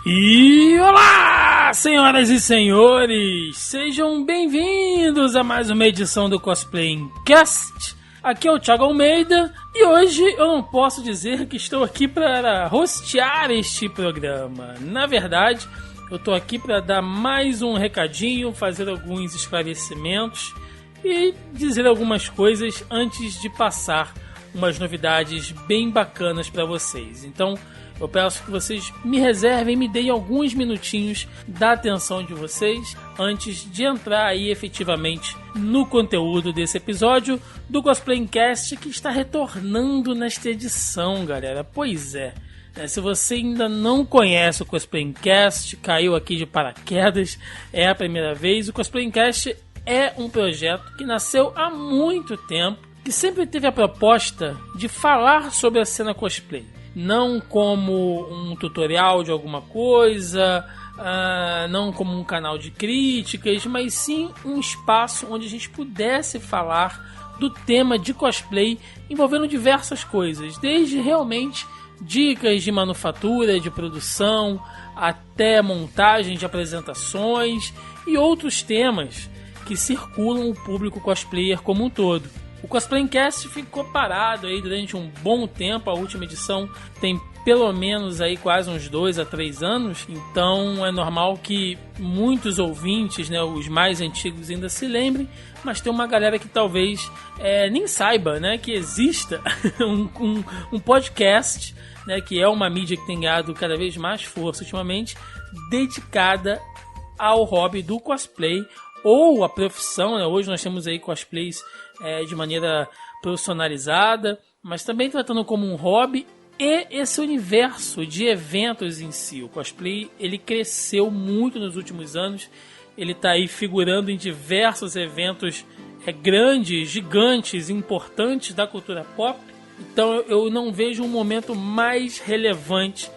E olá, senhoras e senhores! Sejam bem-vindos a mais uma edição do Cosplaycast. Aqui é o Thiago Almeida e hoje eu não posso dizer que estou aqui para hostear este programa. Na verdade, eu estou aqui para dar mais um recadinho, fazer alguns esclarecimentos e dizer algumas coisas antes de passar umas novidades bem bacanas para vocês. Então, eu peço que vocês me reservem, me deem alguns minutinhos da atenção de vocês antes de entrar aí efetivamente no conteúdo desse episódio do Cosplaycast que está retornando nesta edição, galera. Pois é. Se você ainda não conhece o Cosplaycast, caiu aqui de paraquedas, é a primeira vez. O Cosplaycast é um projeto que nasceu há muito tempo, que sempre teve a proposta de falar sobre a cena cosplay. Não como um tutorial de alguma coisa, não como um canal de críticas, mas sim um espaço onde a gente pudesse falar do tema de cosplay envolvendo diversas coisas, desde realmente dicas de manufatura, de produção, até montagem de apresentações e outros temas que circulam o público cosplayer como um todo. O Cosplaycast ficou parado aí durante um bom tempo, a última edição tem pelo menos aí quase uns 2 a 3 anos, então é normal que muitos ouvintes, né, os mais antigos ainda se lembrem, mas tem uma galera que talvez nem saiba, né, que exista um podcast, né, que é uma mídia que tem ganhado cada vez mais força ultimamente, dedicada ao hobby do cosplay ou a profissão, né? Hoje nós temos aí cosplays de maneira profissionalizada, mas também tratando como um hobby e esse universo de eventos em si. O cosplay ele cresceu muito nos últimos anos, ele está aí figurando em diversos eventos grandes, gigantes, importantes da cultura pop. Então eu não vejo um momento mais relevante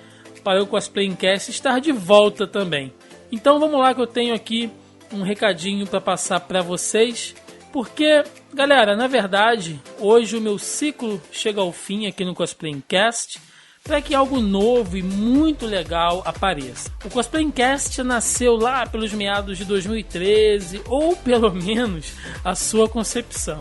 para o Cosplaycast estar de volta também. Então vamos lá que eu tenho aqui um recadinho para passar para vocês, porque, galera, na verdade, hoje o meu ciclo chega ao fim aqui no Cosplaycast para que algo novo e muito legal apareça. O Cosplaycast nasceu lá pelos meados de 2013, ou pelo menos a sua concepção.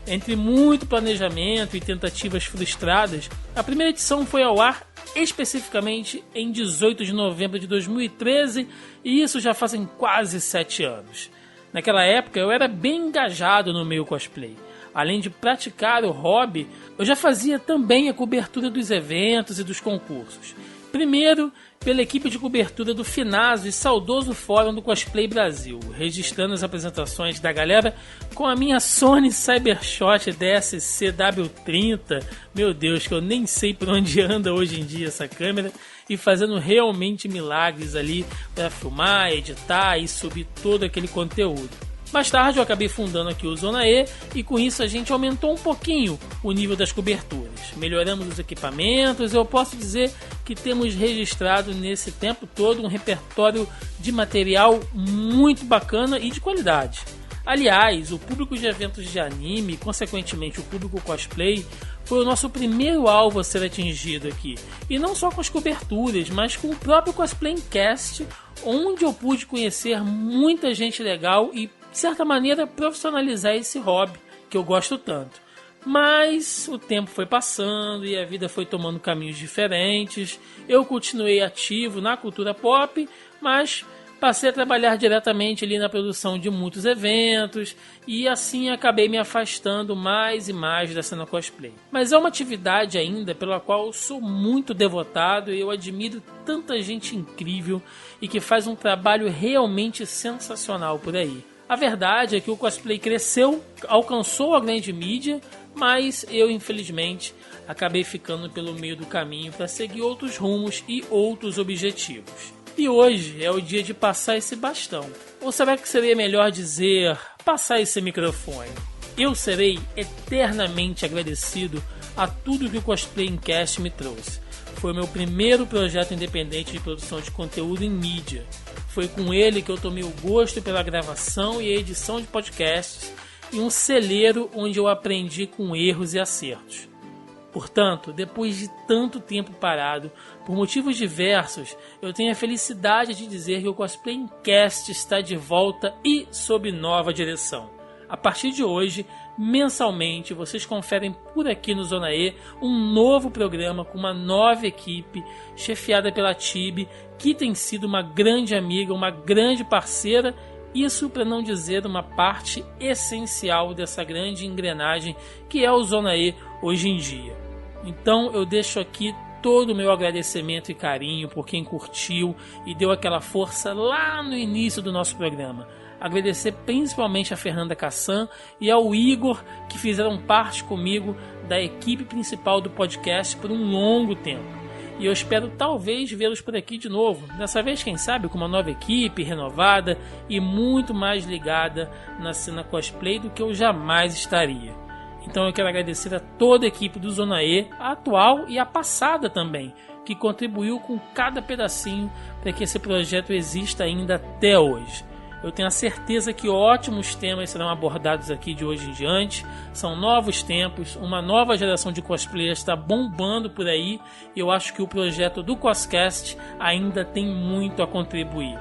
Entre muito planejamento e tentativas frustradas, a primeira edição foi ao ar especificamente em 18 de novembro de 2013, e isso já fazem quase 7 anos. Naquela época eu era bem engajado no meio cosplay. Além de praticar o hobby, eu já fazia também a cobertura dos eventos e dos concursos. Primeiro, pela equipe de cobertura do finado e saudoso Fórum do Cosplay Brasil, registrando as apresentações da galera com a minha Sony Cybershot DSC W30, meu Deus, que eu nem sei por onde anda hoje em dia essa câmera, e fazendo realmente milagres ali para filmar, editar e subir todo aquele conteúdo. Mais tarde eu acabei fundando aqui o Zona E e com isso a gente aumentou um pouquinho o nível das coberturas. Melhoramos os equipamentos e eu posso dizer que temos registrado nesse tempo todo um repertório de material muito bacana e de qualidade. Aliás, o público de eventos de anime, consequentemente o público cosplay, foi o nosso primeiro alvo a ser atingido aqui. E não só com as coberturas, mas com o próprio Cosplaycast, onde eu pude conhecer muita gente legal e, de certa maneira, profissionalizar esse hobby que eu gosto tanto. Mas o tempo foi passando e a vida foi tomando caminhos diferentes. Eu continuei ativo na cultura pop, mas passei a trabalhar diretamente ali na produção de muitos eventos e assim acabei me afastando mais e mais da cena cosplay. Mas é uma atividade ainda pela qual eu sou muito devotado e eu admiro tanta gente incrível e que faz um trabalho realmente sensacional por aí. A verdade é que o cosplay cresceu, alcançou a grande mídia, mas eu infelizmente acabei ficando pelo meio do caminho para seguir outros rumos e outros objetivos. E hoje é o dia de passar esse bastão. Ou será que seria melhor dizer passar esse microfone? Eu serei eternamente agradecido a tudo que o Cosplaycast me trouxe. Foi o meu primeiro projeto independente de produção de conteúdo em mídia. Foi com ele que eu tomei o gosto pela gravação e edição de podcasts e um celeiro onde eu aprendi com erros e acertos. Portanto, depois de tanto tempo parado, por motivos diversos, eu tenho a felicidade de dizer que o Cosplaycast está de volta e sob nova direção. A partir de hoje, mensalmente, vocês conferem por aqui no Zona E um novo programa com uma nova equipe, chefiada pela Tibi, que tem sido uma grande amiga, uma grande parceira, isso para não dizer uma parte essencial dessa grande engrenagem que é o Zona E hoje em dia. Então eu deixo aqui todo o meu agradecimento e carinho por quem curtiu e deu aquela força lá no início do nosso programa. Agradecer principalmente a Fernanda Cassan e ao Igor, que fizeram parte comigo da equipe principal do podcast por um longo tempo. E eu espero talvez vê-los por aqui de novo, dessa vez quem sabe com uma nova equipe, renovada e muito mais ligada na cena cosplay do que eu jamais estaria. Então eu quero agradecer a toda a equipe do Zona E, a atual e a passada também, que contribuiu com cada pedacinho para que esse projeto exista ainda até hoje. Eu tenho a certeza que ótimos temas serão abordados aqui de hoje em diante. São novos tempos, uma nova geração de cosplayers está bombando por aí e eu acho que o projeto do Coscast ainda tem muito a contribuir.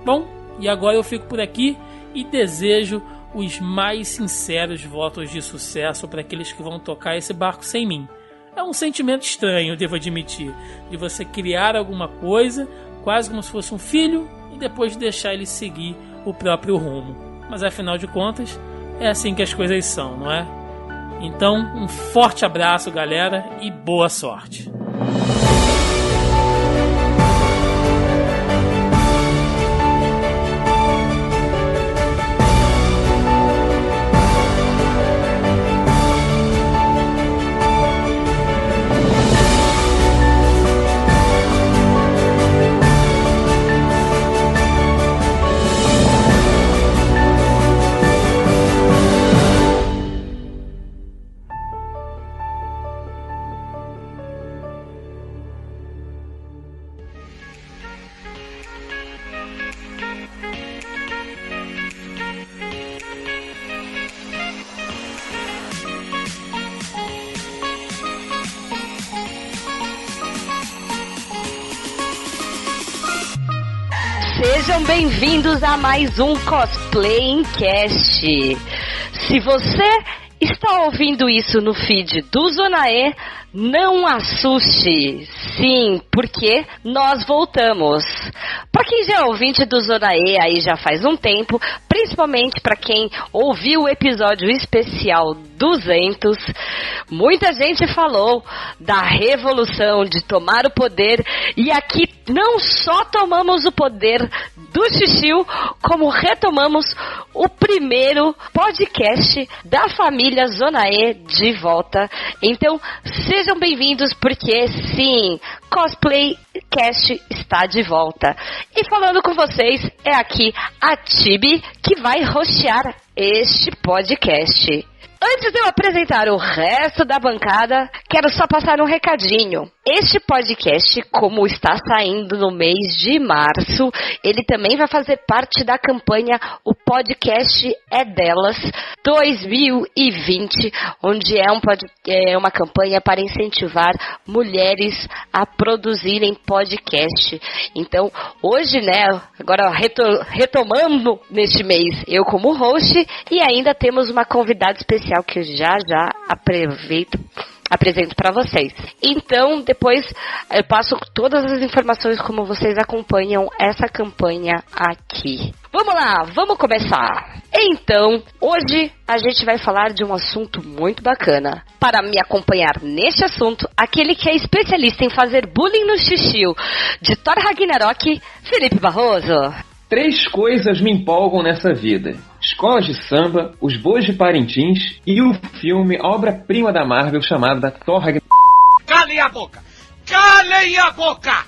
Bom, e agora eu fico por aqui e desejo os mais sinceros votos de sucesso para aqueles que vão tocar esse barco sem mim. É um sentimento estranho, devo admitir, de você criar alguma coisa, quase como se fosse um filho, e depois deixar ele seguir o próprio rumo. Mas afinal de contas, é assim que as coisas são, não é? Então, um forte abraço, galera, e boa sorte! Sejam bem-vindos a mais um Cosplaycast. Se você está ouvindo isso no feed do Zona E, não assuste. Sim, porque nós voltamos. Para quem já é ouvinte do Zona E aí já faz um tempo, principalmente para quem ouviu o episódio especial 200, muita gente falou da revolução de tomar o poder, e aqui não só tomamos o poder do Xixiu, como retomamos o primeiro podcast da família Zona E de volta. Então, sejam bem-vindos, porque sim, Cosplaycast está de volta. E falando com vocês, é aqui a Tibi, que vai hostear este podcast. Antes de eu apresentar o resto da bancada, quero só passar um recadinho. Este podcast, como está saindo no mês de março, ele também vai fazer parte da campanha O Podcast é Delas 2020, onde é uma campanha para incentivar mulheres a produzirem podcast. Então, hoje, agora retomando neste mês, eu como host, e ainda temos uma convidada especial que eu já apresento para vocês. Então, depois eu passo todas as informações como vocês acompanham essa campanha aqui. Vamos lá, vamos começar. Então, hoje a gente vai falar de um assunto muito bacana. Para me acompanhar neste assunto, aquele que é especialista em fazer bullying no Xixiu, de Thor Ragnarok, Felipe Barroso. 3 coisas me empolgam nessa vida: escolas de samba, os bois de Parintins e o filme obra-prima da Marvel chamado Thor Ragnarok. Calem a boca! Calem a boca!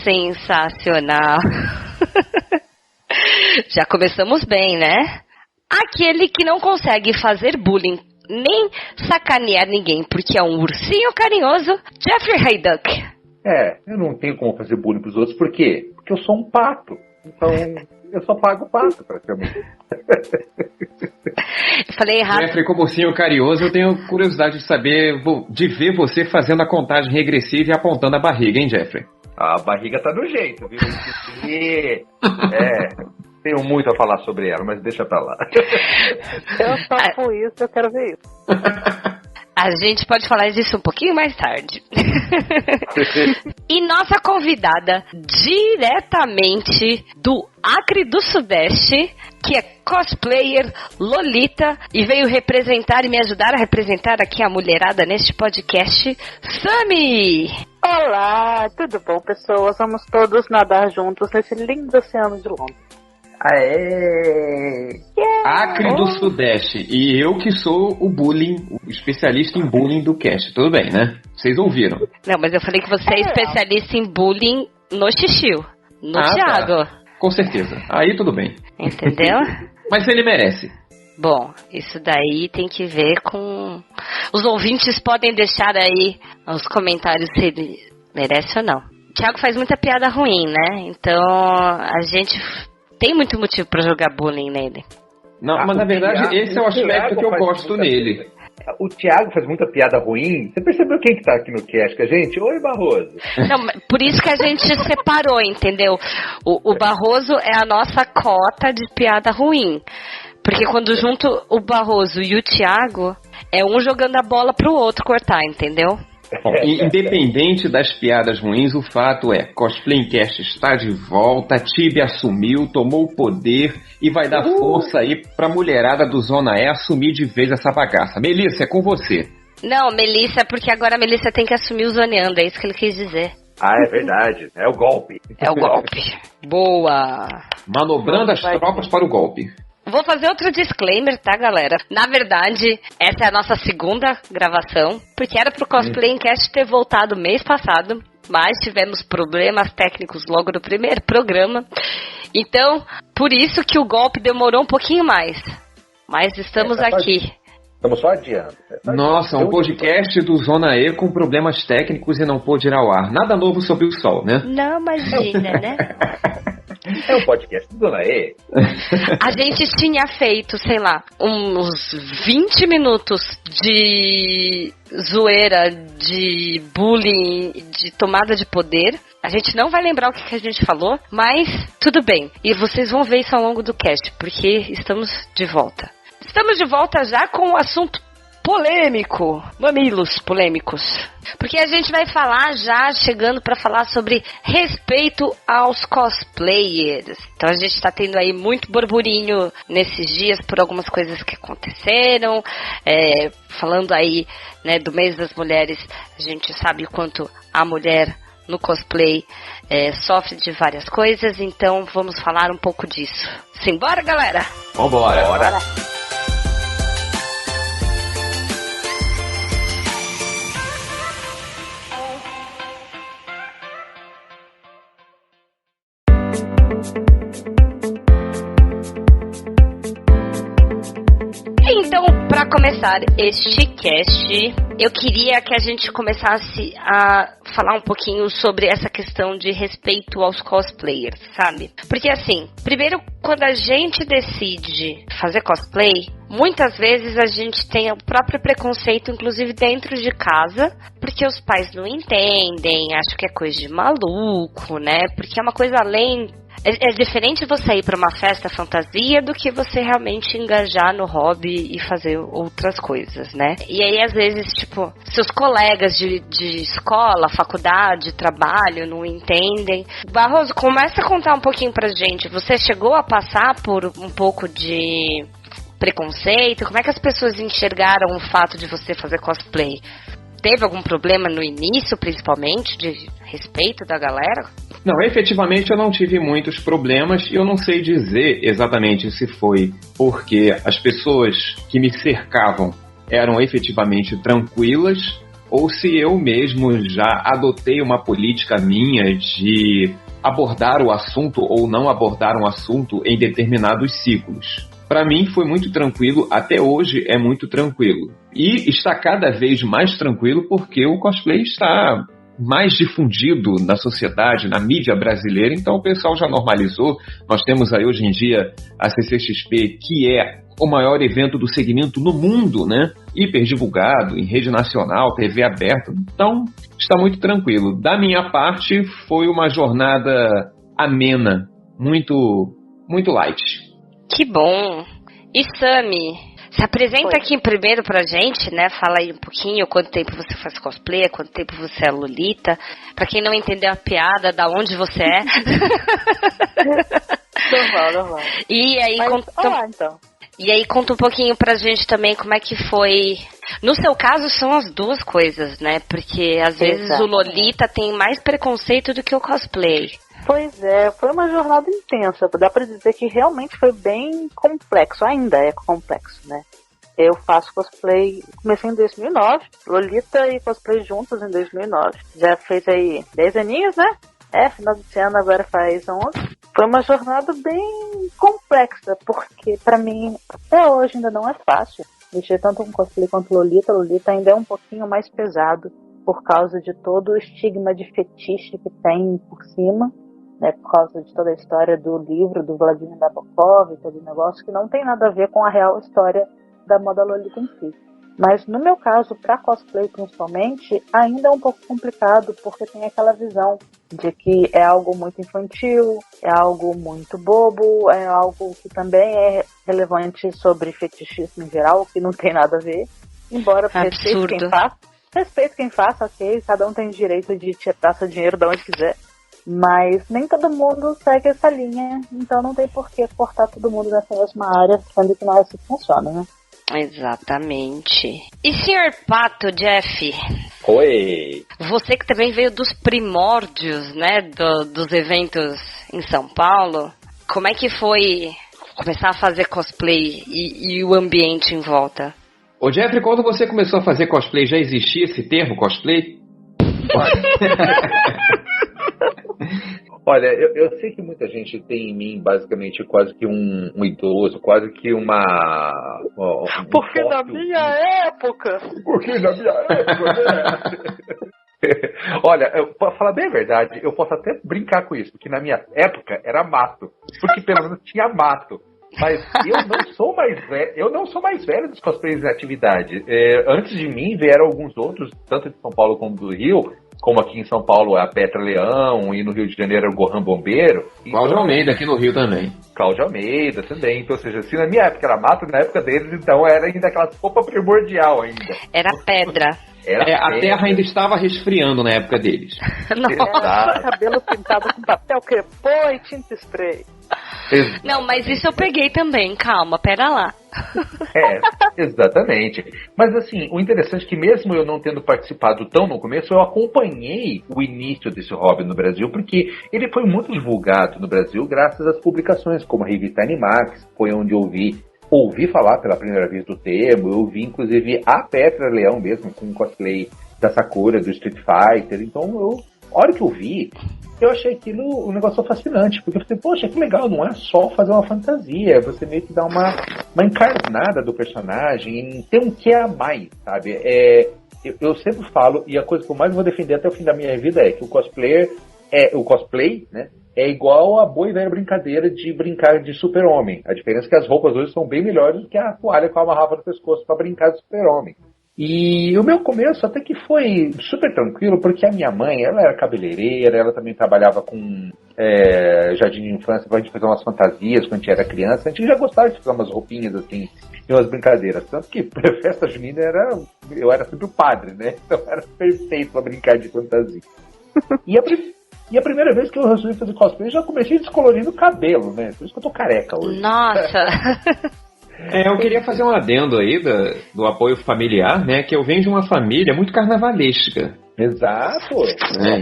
Sensacional. Já começamos bem, né? Aquele que não consegue fazer bullying nem sacanear ninguém porque é um ursinho carinhoso, Jeffrey Hayduck. Eu não tenho como fazer bullying pros outros, por quê? Porque eu sou um pato. Então, eu só pago o pato, praticamente. Eu falei errado. Jeffrey, como ursinho carinhoso, eu tenho curiosidade de saber, de ver você fazendo a contagem regressiva e apontando a barriga, hein, Jeffrey? A barriga tá no jeito, viu? Tenho muito a falar sobre ela, mas deixa pra lá. Eu só com isso, eu quero ver isso. A gente pode falar disso um pouquinho mais tarde. E nossa convidada, diretamente do Acre do Sudeste, que é cosplayer Lolita, e veio representar e me ajudar a representar aqui a mulherada neste podcast, Sami! Olá, tudo bom, pessoas? Vamos todos nadar juntos nesse lindo oceano de Londres. Aê! Acre do Sudeste. E eu que sou o bullying, o especialista em bullying do cast. Tudo bem, né? Vocês ouviram. Não, mas eu falei que você é especialista em bullying no Xixiu, no Thiago. Tá. Com certeza. Aí tudo bem. Entendeu? Mas ele merece. Bom, isso daí tem que ver com... Os ouvintes podem deixar aí os comentários se ele merece ou não. O Thiago faz muita piada ruim, né? Então a gente tem muito motivo pra jogar bullying nele. Não, mas na verdade esse é o aspecto que eu gosto nele. O Thiago faz muita piada ruim. Você percebeu quem que tá aqui no cast com a gente? Oi, Barroso. Não, por isso que a gente separou, entendeu? O Barroso é a nossa cota de piada ruim. Porque quando junto o Barroso e o Thiago, é um jogando a bola pro outro cortar, entendeu? Bom, independente das piadas ruins, o fato é, Cosplaycast está de volta, Tibi assumiu, tomou o poder e vai dar força aí pra mulherada do Zona E assumir de vez essa bagaça. Melissa, é com você. Não, Melissa, porque agora a Melissa tem que assumir o zoneando, é isso que ele quis dizer. Ah, é verdade. É o golpe. É o golpe. Boa! Manobrando as tropas para o golpe. Vou fazer outro disclaimer, tá, galera? Na verdade, essa é a nossa segunda gravação, porque era pro Cosplaycast ter voltado mês passado, mas tivemos problemas técnicos logo no primeiro programa. Então, por isso que o golpe demorou um pouquinho mais. Mas estamos aqui. Estamos só adiando. Nossa, um podcast do Zona E com problemas técnicos e não pôde ir ao ar. Nada novo sob o sol, né? Não, imagina, né? É um podcast do Zona E. A gente tinha feito, sei lá, uns 20 minutos de zoeira, de bullying, de tomada de poder. A gente não vai lembrar o que a gente falou, mas tudo bem. E vocês vão ver isso ao longo do cast, porque estamos de volta. Estamos de volta já com o assunto polêmico, mamilos polêmicos. Porque a gente vai falar já, chegando para falar sobre respeito aos cosplayers. Então a gente tá tendo aí muito burburinho nesses dias por algumas coisas que aconteceram. Falando aí, né, do mês das mulheres, a gente sabe o quanto a mulher no cosplay sofre de várias coisas. Então vamos falar um pouco disso. Simbora, galera? Vambora. Bora. Então, para começar este cast, eu queria que a gente começasse a falar um pouquinho sobre essa questão de respeito aos cosplayers, sabe? Porque assim, primeiro, quando a gente decide fazer cosplay, muitas vezes a gente tem o próprio preconceito, inclusive dentro de casa, porque os pais não entendem, acham que é coisa de maluco, né? Porque é uma coisa além... É diferente você ir para uma festa fantasia do que você realmente engajar no hobby e fazer outras coisas, né? E aí, às vezes, tipo, seus colegas de escola, faculdade, trabalho não entendem. Barroso, começa a contar um pouquinho pra gente. Você chegou a passar por um pouco de preconceito? Como é que as pessoas enxergaram o fato de você fazer cosplay? Teve algum problema no início, principalmente, de respeito da galera? Não, efetivamente eu não tive muitos problemas e eu não sei dizer exatamente se foi porque as pessoas que me cercavam eram efetivamente tranquilas ou se eu mesmo já adotei uma política minha de abordar o assunto ou não abordar um assunto em determinados ciclos. Para mim foi muito tranquilo, até hoje é muito tranquilo. E está cada vez mais tranquilo porque o cosplay está mais difundido na sociedade, na mídia brasileira, então o pessoal já normalizou. Nós temos aí hoje em dia a CCXP, que é o maior evento do segmento no mundo, né? Hiper divulgado, em rede nacional, TV aberta. Então, está muito tranquilo. Da minha parte, foi uma jornada amena, muito light. Que bom. E Sami, se apresenta aqui primeiro pra gente, né? Fala aí um pouquinho, quanto tempo você faz cosplay, quanto tempo você é Lolita. Pra quem não entendeu a piada, da onde você é. Normal. E aí, então. E aí conta um pouquinho pra gente também como é que foi. No seu caso são as duas coisas, né? Porque às vezes o Lolita tem mais preconceito do que o cosplay. Pois é, foi uma jornada intensa. Dá pra dizer que realmente foi bem complexo, ainda é complexo, né? Eu faço cosplay, comecei em 2009, Lolita e cosplay juntos em 2009. Já fez aí 10 aninhos, né? Final desse ano agora faz 11. Foi uma jornada bem complexa, porque pra mim, até hoje ainda não é fácil. Mexer tanto com cosplay quanto Lolita. Lolita ainda é um pouquinho mais pesado, por causa de todo o estigma de fetiche que tem por cima, né? Por causa de toda a história do livro do Vladimir Nabokov e todo o negócio, que não tem nada a ver com a real história da moda Lolita em si. Mas no meu caso, para cosplay principalmente, ainda é um pouco complicado, porque tem aquela visão de que é algo muito infantil, é algo muito bobo, é algo que também é relevante sobre fetichismo em geral, que não tem nada a ver. Embora respeito quem faça, ok, cada um tem direito de tirar seu dinheiro de onde quiser. Mas nem todo mundo segue essa linha, então não tem por que cortar todo mundo nessa mesma área, sendo que não é assim que funciona, né? Exatamente. E Sr. Pato, Jeff? Oi! Você que também veio dos primórdios, né, dos eventos em São Paulo, como é que foi começar a fazer cosplay e o ambiente em volta? Ô Jeffrey, quando você começou a fazer cosplay, já existia esse termo, cosplay? Olha, eu sei que muita gente tem em mim basicamente quase que um idoso, quase que uma... Porque na minha época... né? Olha, pra falar bem a verdade, eu posso até brincar com isso, porque na minha época era mato, porque pelo menos tinha mato. Mas eu não sou mais velho dos cosplays em atividade. Antes de mim vieram alguns outros, tanto de São Paulo como do Rio, como aqui em São Paulo é a Petra Leão e no Rio de Janeiro é o Gohan Bombeiro. Cláudio Almeida aqui no Rio também. Cláudio Almeida também. Então, ou seja, se na minha época era mato, na época deles, então era ainda aquela roupa primordial ainda. Era pedra. A terra ainda estava resfriando na época deles. Nossa, cabelo pintado com papel crepô e tinta spray. Não, mas isso eu peguei também, calma, pera lá. Exatamente. Mas assim, o interessante é que mesmo eu não tendo participado tão no começo, eu acompanhei o início desse hobby no Brasil, porque ele foi muito divulgado no Brasil graças às publicações como a revista Animax, foi onde eu ouvi falar pela primeira vez do termo. Eu vi inclusive a Petra Leão mesmo, com cosplay da Sakura, do Street Fighter. Então, a hora que eu vi, eu achei aquilo um negócio fascinante, porque eu falei, poxa, que legal, não é só fazer uma fantasia, você meio que dá uma encarnada do personagem, ter um que a mais, sabe? Eu sempre falo, e a coisa que eu mais vou defender até o fim da minha vida é que o cosplay, né, é igual a boa e velha brincadeira de brincar de super-homem. A diferença é que as roupas hoje são bem melhores do que a toalha que eu amarrava no pescoço para brincar de super-homem. E o meu começo até que foi super tranquilo, porque a minha mãe, ela era cabeleireira, ela também trabalhava com jardim de infância pra gente fazer umas fantasias quando a gente era criança. A gente já gostava de fazer umas roupinhas assim, e umas brincadeiras. Tanto que pra festa junina eu era sempre o padre, né? Então era perfeito pra brincar de fantasia. E a primeira vez que eu resolvi fazer cosplay, eu já comecei descolorindo o cabelo, né? Por isso que eu tô careca hoje. Nossa! Eu queria fazer um adendo aí do apoio familiar, né? Que eu venho de uma família muito carnavalesca. Exato.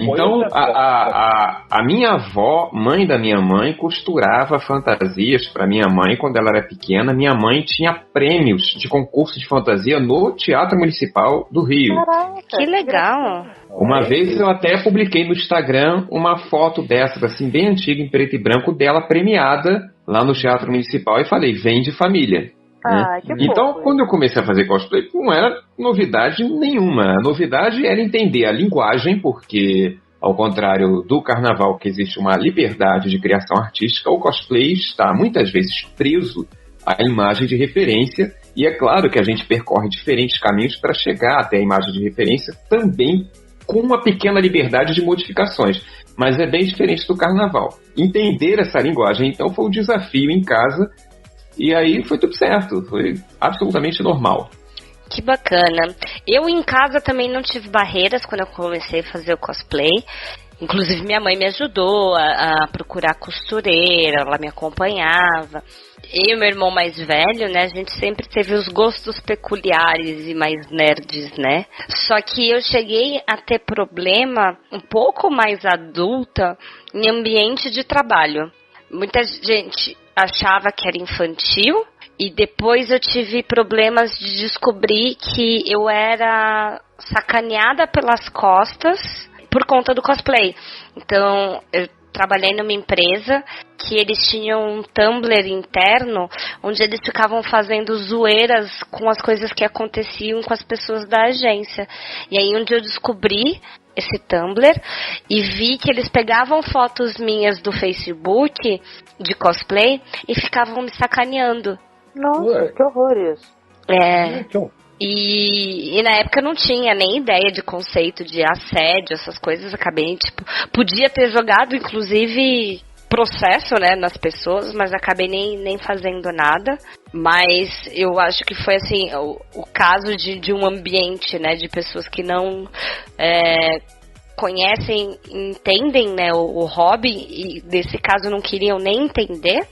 Então, a minha avó, mãe da minha mãe, costurava fantasias para minha mãe quando ela era pequena. Minha mãe tinha prêmios de concurso de fantasia no Teatro Municipal do Rio. Caraca, Que legal! Uma vez eu até publiquei no Instagram uma foto dessas, assim, bem antiga, em preto e branco, dela premiada lá no Teatro Municipal, e falei, vem de família. Ah, que Então, fofo. quando eu comecei a fazer cosplay, não era novidade nenhuma. A novidade era entender a linguagem, porque, ao contrário do carnaval, que existe uma liberdade de criação artística, o cosplay está muitas vezes preso à imagem de referência. E é claro que a gente percorre diferentes caminhos para chegar até a imagem de referência, também com uma pequena liberdade de modificações. Mas é bem diferente do carnaval. Entender essa linguagem, então, foi um desafio em casa. E aí foi tudo certo, foi absolutamente normal. Que bacana. Eu em casa também não tive barreiras quando eu comecei a fazer o cosplay. Inclusive minha mãe me ajudou a procurar costureira, ela me acompanhava. Eu e meu irmão mais velho, né, a gente sempre teve os gostos peculiares e mais nerds, né? Só que eu cheguei a ter problema um pouco mais adulta em ambiente de trabalho. Muita gente achava que era infantil e depois eu tive problemas de descobrir que eu era sacaneada pelas costas por conta do cosplay. Então, eu trabalhei numa empresa que eles tinham um Tumblr interno onde eles ficavam fazendo zoeiras com as coisas que aconteciam com as pessoas da agência. E aí onde eu descobri esse Tumblr e vi que eles pegavam fotos minhas do Facebook de cosplay e ficavam me sacaneando. Nossa, que horror isso. E na época eu não tinha nem ideia de conceito de assédio, essas coisas. Acabei, podia ter jogado, inclusive, processo, né, nas pessoas, mas acabei nem fazendo nada. Mas eu acho que foi, assim, o caso de um ambiente, né, de pessoas que não conhecem, entendem, né, o hobby, e nesse caso não queriam nem entender.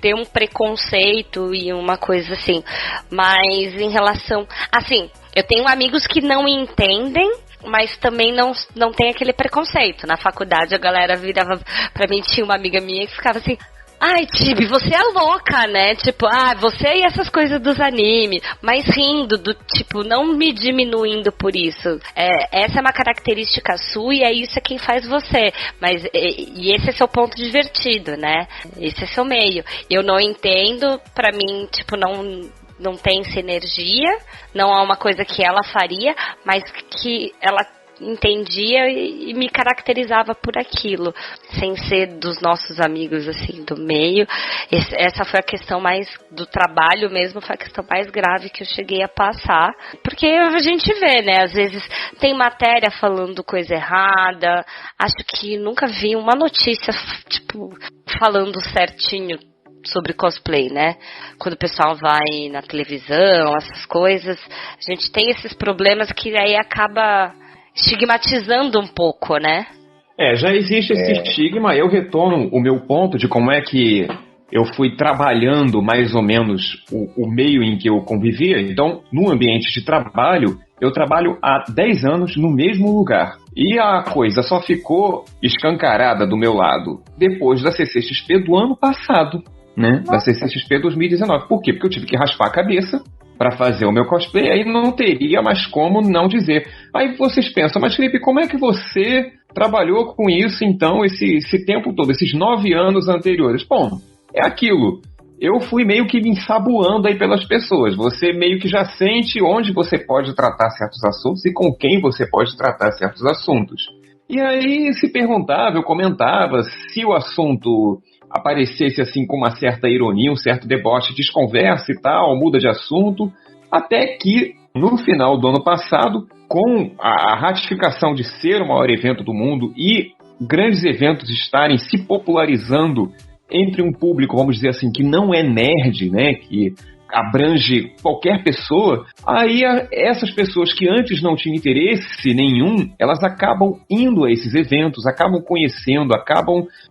Ter um preconceito e uma coisa assim. Mas em relação... Assim, eu tenho amigos que não entendem, mas também não tem aquele preconceito. Na faculdade a galera virava pra mim, tinha uma amiga minha que ficava assim... Ai, Tibi, você é louca, né? Tipo, você e essas coisas dos animes. Mas rindo, não me diminuindo por isso. Essa é uma característica sua e é isso quem faz você. Mas, e esse é seu ponto divertido, né? Esse é seu meio. Eu não entendo, pra mim, não tem sinergia. Não é uma coisa que ela faria, mas que ela entendia e me caracterizava por aquilo, sem ser dos nossos amigos, assim, do meio. Essa foi a questão mais do trabalho mesmo, foi a questão mais grave que eu cheguei a passar, porque a gente vê, né, às vezes tem matéria falando coisa errada, acho que nunca vi uma notícia, falando certinho sobre cosplay, né? Quando o pessoal vai na televisão, essas coisas, a gente tem esses problemas que aí acaba estigmatizando um pouco, né? Já existe esse estigma. Eu retorno o meu ponto de como é que eu fui trabalhando mais ou menos o meio em que eu convivia. Então, no ambiente de trabalho, eu trabalho há 10 anos no mesmo lugar. E a coisa só ficou escancarada do meu lado depois da CCXP do ano passado, né? Da CCXP 2019. Por quê? Porque eu tive que raspar a cabeça para fazer o meu cosplay, aí não teria mais como não dizer. Aí vocês pensam, mas Felipe, como é que você trabalhou com isso então, esse tempo todo, esses 9 anos anteriores? Bom, é aquilo. Eu fui meio que me ensaboando aí pelas pessoas. Você meio que já sente onde você pode tratar certos assuntos e com quem você pode tratar certos assuntos. E aí se perguntava, eu comentava, se o assunto aparecesse assim com uma certa ironia, um certo deboche, desconversa e tal, muda de assunto, até que no final do ano passado, com a ratificação de ser o maior evento do mundo e grandes eventos estarem se popularizando entre um público, vamos dizer assim, que não é nerd, né, que abrange qualquer pessoa, aí essas pessoas que antes não tinham interesse nenhum, elas acabam indo a esses eventos, acabam conhecendo,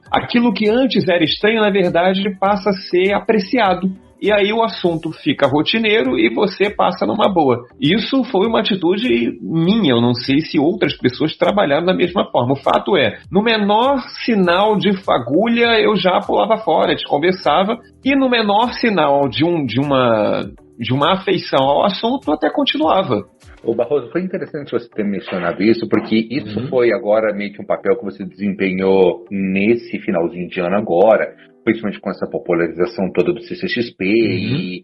aquilo que antes era estranho, na verdade, passa a ser apreciado. E aí o assunto fica rotineiro e você passa numa boa. Isso foi uma atitude minha, eu não sei se outras pessoas trabalharam da mesma forma. O fato é, no menor sinal de fagulha eu já pulava fora, desconversava, e no menor sinal de uma afeição ao assunto até continuava. Ô Barroso, foi interessante você ter mencionado isso, porque isso foi agora meio que um papel que você desempenhou nesse finalzinho de ano agora, principalmente com essa popularização toda do CCXP e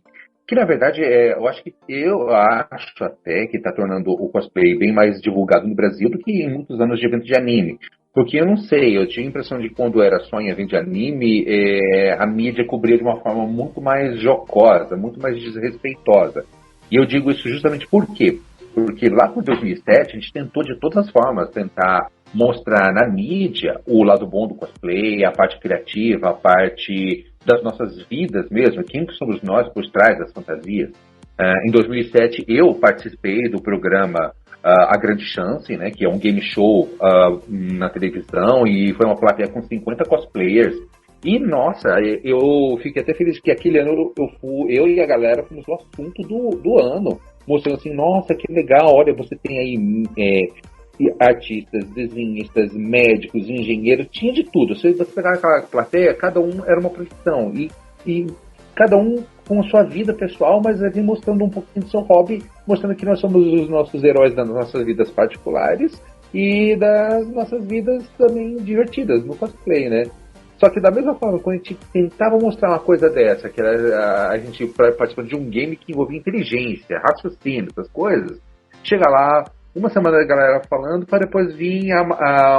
Que na verdade, eu acho até que está tornando o cosplay bem mais divulgado no Brasil do que em muitos anos de evento de anime. Porque eu não sei, eu tinha a impressão de que quando era só em evento de anime, a mídia cobria de uma forma muito mais jocosa, muito mais desrespeitosa. E eu digo isso justamente por quê? Porque lá por 2007 a gente tentou de todas as formas tentar mostrar na mídia o lado bom do cosplay, a parte criativa, a parte das nossas vidas mesmo, quem que somos nós por trás das fantasias. Em 2007 eu participei do programa A Grande Chance, né, que é um game show na televisão, e foi uma plateia com 50 cosplayers. E, nossa, eu fiquei até feliz que aquele ano eu e a galera fomos o assunto do ano, mostrando assim, nossa, que legal, olha, você tem aí artistas, desenhistas, médicos, engenheiros, tinha de tudo. Você pegava aquela plateia, cada um era uma profissão, e cada um com a sua vida pessoal, mas ali mostrando um pouquinho do seu hobby, mostrando que nós somos os nossos heróis das nossas vidas particulares e das nossas vidas também divertidas no cosplay, né? Só que da mesma forma, quando a gente tentava mostrar uma coisa dessa, que era a gente participando de um game que envolvia inteligência, raciocínio, essas coisas, chega lá, uma semana a galera falando, para depois vir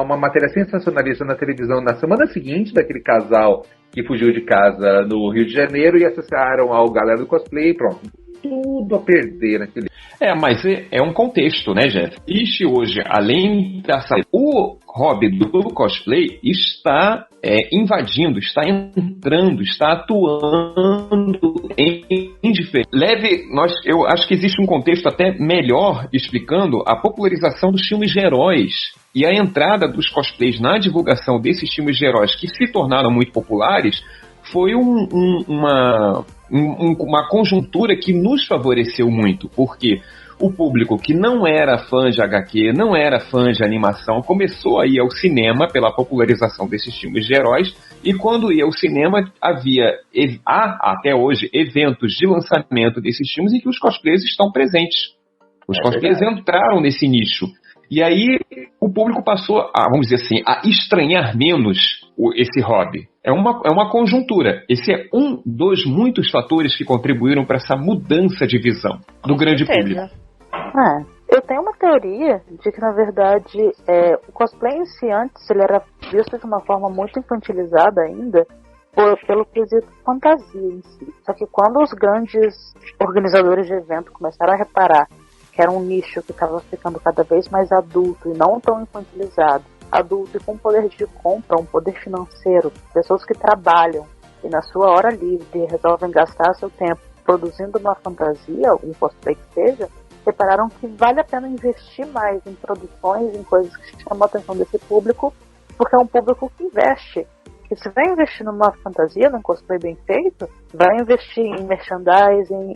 uma matéria sensacionalista na televisão na semana seguinte, daquele casal que fugiu de casa no Rio de Janeiro e associaram ao galera do cosplay, pronto. Tudo a perder naquele... Mas é um contexto, né, Jeff? Existe hoje, além o hobby do cosplay está invadindo, está entrando, está atuando em diferentes... Eu acho que existe um contexto até melhor explicando a popularização dos filmes de heróis e a entrada dos cosplays na divulgação desses filmes de heróis que se tornaram muito populares foi uma conjuntura que nos favoreceu muito, porque o público que não era fã de HQ, não era fã de animação, começou a ir ao cinema pela popularização desses filmes de heróis, e quando ia ao cinema há até hoje eventos de lançamento desses filmes em que os cosplayers estão presentes. Os cosplayers entraram nesse nicho. E aí o público passou vamos dizer assim, a estranhar menos esse hobby. É uma conjuntura. Esse é um dos muitos fatores que contribuíram para essa mudança de visão do grande público. Eu tenho uma teoria de que, na verdade, o cosplay em si antes ele era visto de uma forma muito infantilizada ainda pelo quesito fantasia em si. Só que quando os grandes organizadores de evento começaram a reparar que era um nicho que estava ficando cada vez mais adulto e não tão infantilizado, adulto e com poder de compra, um poder financeiro, pessoas que trabalham e na sua hora livre resolvem gastar seu tempo produzindo uma fantasia, um cosplay que seja, repararam que vale a pena investir mais em produções, em coisas que chamam a atenção desse público, porque é um público que investe. E se vai investir numa fantasia, num cosplay bem feito, vai investir em merchandising,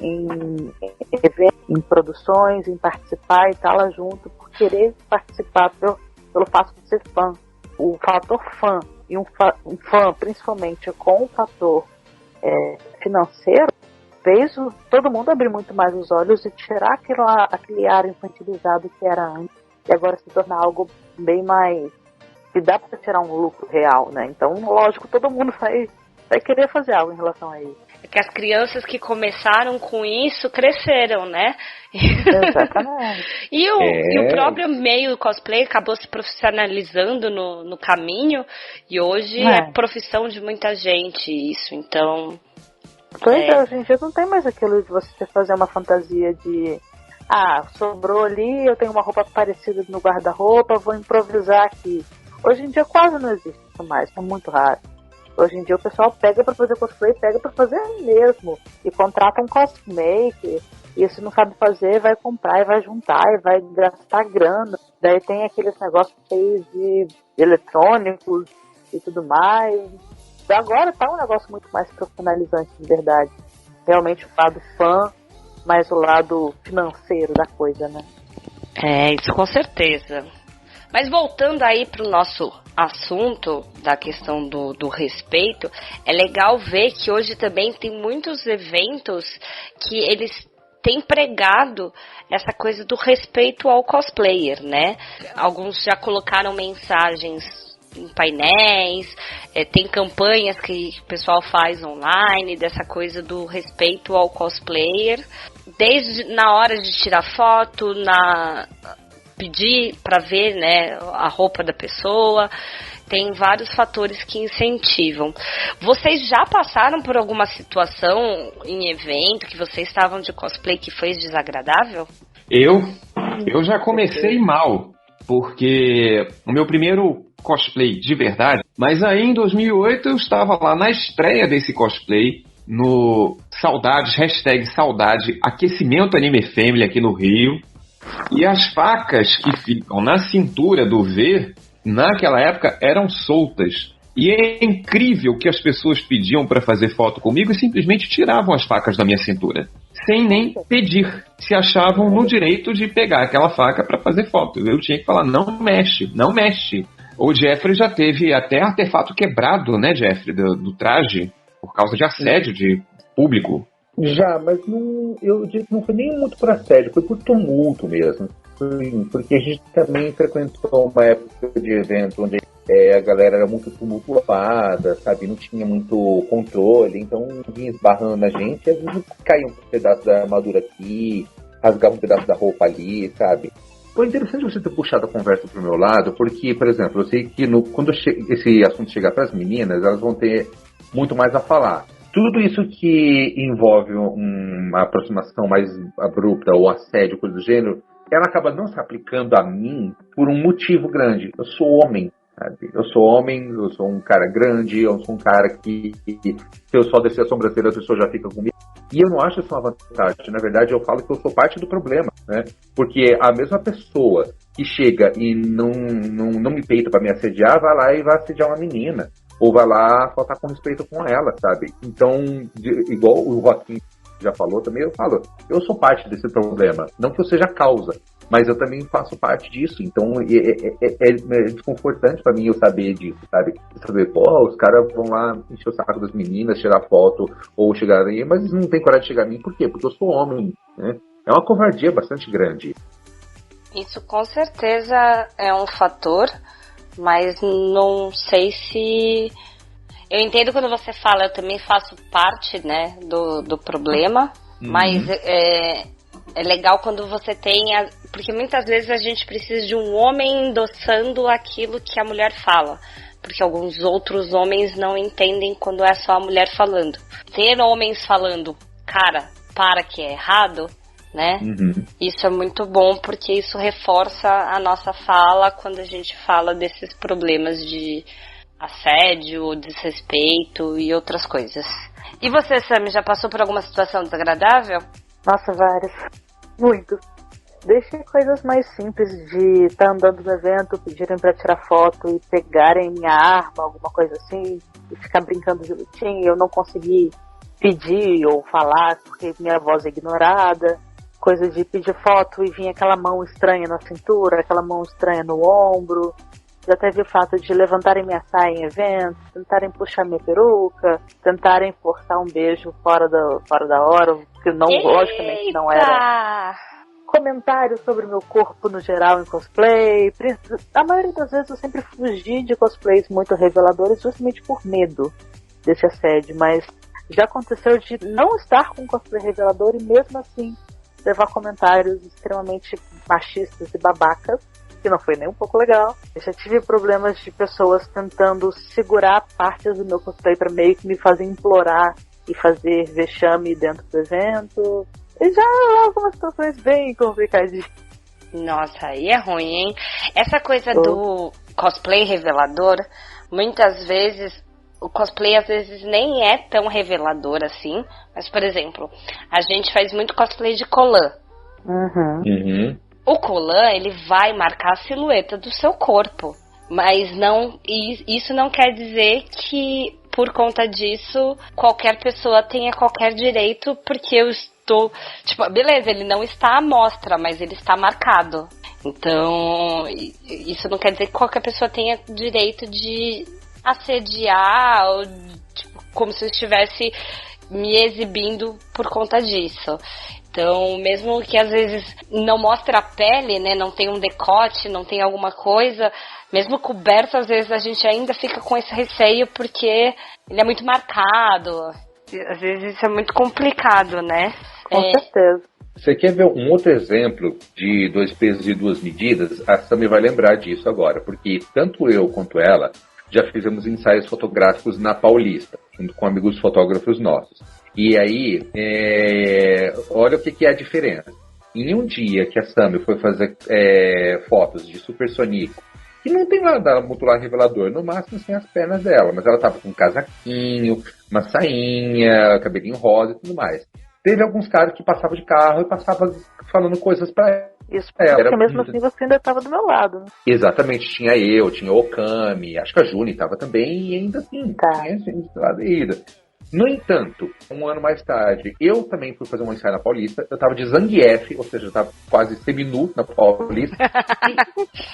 em produções, em participar e estar lá junto, por querer participar pelo fato de ser fã. O fator fã, e um fã principalmente com o fator financeiro, fez todo mundo abrir muito mais os olhos e tirar aquele ar infantilizado que era antes, e agora se tornar algo bem mais... que dá para tirar um lucro real, né? Então, lógico, todo mundo vai querer fazer algo em relação a isso. É que as crianças que começaram com isso cresceram, né? Exatamente. E o próprio meio do cosplay acabou se profissionalizando no caminho, e hoje é profissão de muita gente isso, então... Pois hoje em dia não tem mais aquilo de você fazer uma fantasia de... sobrou ali, eu tenho uma roupa parecida no guarda-roupa, vou improvisar aqui. Hoje em dia quase não existe isso mais, é muito raro. Hoje em dia o pessoal pega pra fazer cosplay, pega pra fazer mesmo. E contrata um cosmaker. E se não sabe fazer, vai comprar e vai juntar e vai gastar grana. Daí tem aqueles negócios cheios de eletrônicos e tudo mais. Agora tá um negócio muito mais profissionalizante, de verdade. Realmente o lado fã, mas o lado financeiro da coisa, né? Isso com certeza. Mas voltando aí pro nosso assunto da questão do respeito, é legal ver que hoje também tem muitos eventos que eles têm pregado essa coisa do respeito ao cosplayer, né? Alguns já colocaram mensagens em painéis, tem campanhas que o pessoal faz online, dessa coisa do respeito ao cosplayer, desde na hora de tirar foto, pedir para ver, né, a roupa da pessoa. Tem vários fatores que incentivam. Vocês já passaram por alguma situação em evento que vocês estavam de cosplay que foi desagradável? Eu já comecei mal, porque o meu primeiro cosplay de verdade, mas aí em 2008 eu estava lá na estreia desse cosplay, no Saudades, #Saudade, aquecimento Anime Family aqui no Rio, e as facas que ficam na cintura do V, naquela época, eram soltas. E é incrível que as pessoas pediam para fazer foto comigo e simplesmente tiravam as facas da minha cintura, sem nem pedir. Se achavam no direito de pegar aquela faca para fazer foto. Eu tinha que falar, não mexe, não mexe. O Jeffrey já teve até artefato quebrado, né, Jeffrey, do traje, por causa de assédio de público. Já, mas não, eu digo que não foi nem muito por assédio, foi por tumulto mesmo. Porque a gente também frequentou uma época de evento onde a galera era muito tumultuada, sabe? Não tinha muito controle, então vinha esbarrando na gente, e às vezes caía um pedaço da armadura aqui, rasgava um pedaço da roupa ali, sabe? Foi interessante você ter puxado a conversa pro meu lado, porque, por exemplo, eu sei que quando esse assunto chegar para as meninas, elas vão ter muito mais a falar. Tudo isso que envolve uma aproximação mais abrupta ou assédio, coisa do gênero, ela acaba não se aplicando a mim por um motivo grande. Eu sou homem, sabe? Eu sou um cara grande, eu sou um cara que se eu só descer a sobrancelha, a pessoa já fica comigo. E eu não acho isso uma vantagem. Na verdade, eu falo que eu sou parte do problema, né? Porque a mesma pessoa que chega e não me peita para me assediar, vai lá e vai assediar uma menina. Ou vai lá faltar com respeito com ela, sabe? Então, igual o Joaquim já falou também, eu sou parte desse problema. Não que eu seja a causa, mas eu também faço parte disso. Então, é desconfortante pra mim eu saber disso, sabe? Saber, os caras vão lá encher o saco das meninas, tirar foto, ou chegar aí, mas não tem coragem de chegar a mim. Por quê? Porque eu sou homem, né? É uma covardia bastante grande. Isso com certeza é um fator, mas não sei se... Eu entendo quando você fala, eu também faço parte, né, do problema, mas é legal quando você tem... Porque muitas vezes a gente precisa de um homem endossando aquilo que a mulher fala, porque alguns outros homens não entendem quando é só a mulher falando. Ter homens falando, cara, para que é errado, né? Isso é muito bom, porque isso reforça a nossa fala quando a gente fala desses problemas de assédio, desrespeito e outras coisas. E você, Sammy, já passou por alguma situação desagradável? Nossa, várias. Muito. Desde coisas mais simples de estar andando no evento, pedirem pra tirar foto e pegarem minha arma, alguma coisa assim, e ficar brincando de lutinha e eu não conseguir pedir ou falar porque minha voz é ignorada. Coisa de pedir foto e vir aquela mão estranha na cintura, aquela mão estranha no ombro. Já teve o fato de levantarem minha saia em eventos, tentarem puxar minha peruca, tentarem forçar um beijo fora da hora, que não, logicamente não era. Comentários sobre meu corpo no geral em cosplay. A maioria das vezes eu sempre fugi de cosplays muito reveladores justamente por medo desse assédio, mas já aconteceu de não estar com cosplay revelador e mesmo assim levar comentários extremamente machistas e babacas, que não foi nem um pouco legal. Eu já tive problemas de pessoas tentando segurar partes do meu cosplay para meio que me fazer implorar e fazer vexame dentro do evento. E já algumas situações bem complicadinhas. Nossa, aí é ruim, hein? Essa coisa do cosplay revelador, muitas vezes o cosplay às vezes nem é tão revelador assim, mas, por exemplo, a gente faz muito cosplay de colã. O colã, ele vai marcar a silhueta do seu corpo, mas não, isso não quer dizer que, por conta disso, qualquer pessoa tenha qualquer direito, porque eu estou... Tipo, beleza, ele não está à mostra, mas ele está marcado. Então, isso não quer dizer que qualquer pessoa tenha direito de assediar, ou, tipo, como se eu estivesse me exibindo por conta disso. Então, mesmo que às vezes não mostre a pele, né, não tem um decote, não tem alguma coisa, mesmo coberto, às vezes a gente ainda fica com esse receio porque ele é muito marcado. Às vezes isso é muito complicado, né? Com certeza. Você quer ver um outro exemplo de 2 pesos e 2 medidas? A Sami vai lembrar disso agora, porque tanto eu quanto ela já fizemos ensaios fotográficos na Paulista, junto com amigos fotógrafos nossos. E aí, olha o que é a diferença. Em um dia que a Sami foi fazer fotos de supersonico, que não tem nada muito lá revelador, no máximo sem as pernas dela, mas ela tava com um casaquinho, uma sainha, cabelinho rosa e tudo mais. Teve alguns caras que passavam de carro e passavam falando coisas pra ela. Isso porque mesmo assim você ainda estava do meu lado, né? Exatamente, tinha eu, tinha o Okami, acho que a Juni estava também, e ainda assim, tinha gente do lado da ida. No entanto, um ano mais tarde, eu também fui fazer um ensaio na Paulista, eu tava de Zangief, ou seja, eu tava quase seminu na Paulista.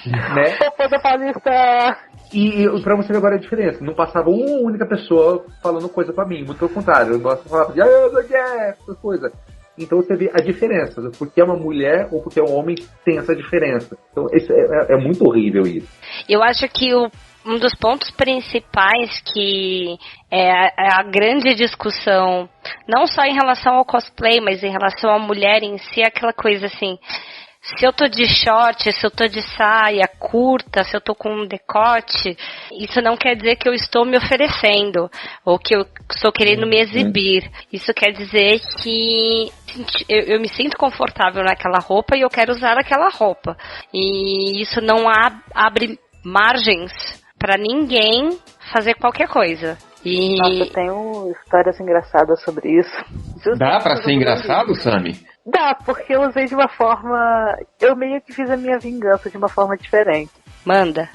Né? Depois da Paulista... E pra você ver agora a diferença, não passava uma única pessoa falando coisa pra mim, muito pelo contrário, eu falava de Zangief, essas coisas. Então você vê a diferença, porque é uma mulher ou porque é um homem, tem essa diferença. Então isso é muito horrível isso. Eu acho que um dos pontos principais que é a grande discussão, não só em relação ao cosplay, mas em relação à mulher em si, é aquela coisa assim, se eu tô de short, se eu tô de saia curta, se eu tô com um decote, isso não quer dizer que eu estou me oferecendo, ou que eu estou querendo me exibir. Isso quer dizer que eu me sinto confortável naquela roupa e eu quero usar aquela roupa. E isso não abre margens para ninguém fazer qualquer coisa. Nossa, eu tenho histórias engraçadas sobre isso. Dá pra ser engraçado, Sami? Dá, porque eu usei de uma forma... Eu meio que fiz a minha vingança de uma forma diferente. Manda.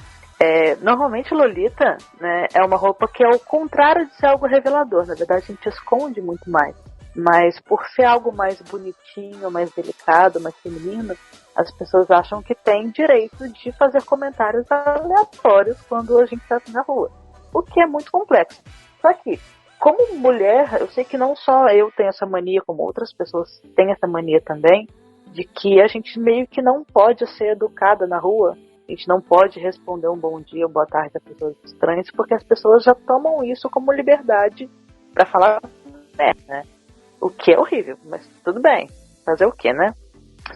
Normalmente Lolita, né, é uma roupa que é o contrário de ser algo revelador. Na verdade, a gente esconde muito mais. Mas por ser algo mais bonitinho, mais delicado, mais feminino, as pessoas acham que tem direito de fazer comentários aleatórios quando a gente está na rua. O que é muito complexo. Só que, como mulher, eu sei que não só eu tenho essa mania, como outras pessoas têm essa mania também, de que a gente meio que não pode ser educada na rua. A gente não pode responder um bom dia, uma boa tarde a pessoas estranhas, porque as pessoas já tomam isso como liberdade para falar, né? O que é horrível, mas tudo bem. Fazer o quê, né?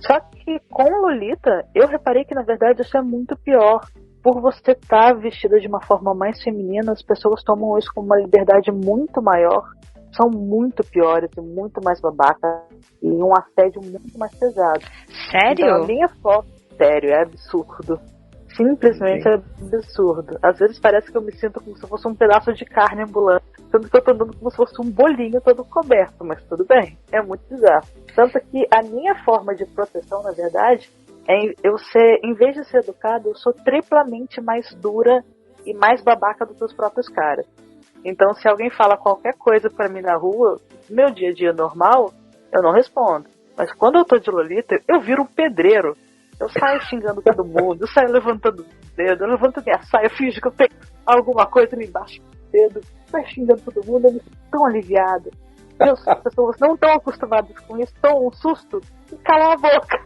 Só que com Lolita, eu reparei que na verdade isso é muito pior. Por você estar vestida de uma forma mais feminina, as pessoas tomam isso como uma liberdade muito maior, são muito piores e muito mais babacas e um assédio muito mais pesado. Sério? Então, a minha foto, sério, é absurdo. Simplesmente é absurdo. Às vezes parece que eu me sinto como se fosse um pedaço de carne ambulante, sendo que eu tô andando como se fosse um bolinho todo coberto, mas tudo bem, é muito bizarro. Tanto que a minha forma de proteção, na verdade, em vez de ser educada, eu sou triplamente mais dura e mais babaca do que os próprios caras. Então, se alguém fala qualquer coisa pra mim na rua, meu dia a dia normal, eu não respondo. Mas quando eu tô de Lolita, eu viro um pedreiro. Eu saio xingando todo mundo, eu saio levantando o dedo, eu levanto minha saia, eu finjo que eu tenho alguma coisa ali embaixo do dedo, saio xingando todo mundo, eu me sinto tão aliviada. As pessoas não estão acostumadas com isso, tão um susto, e cala a boca.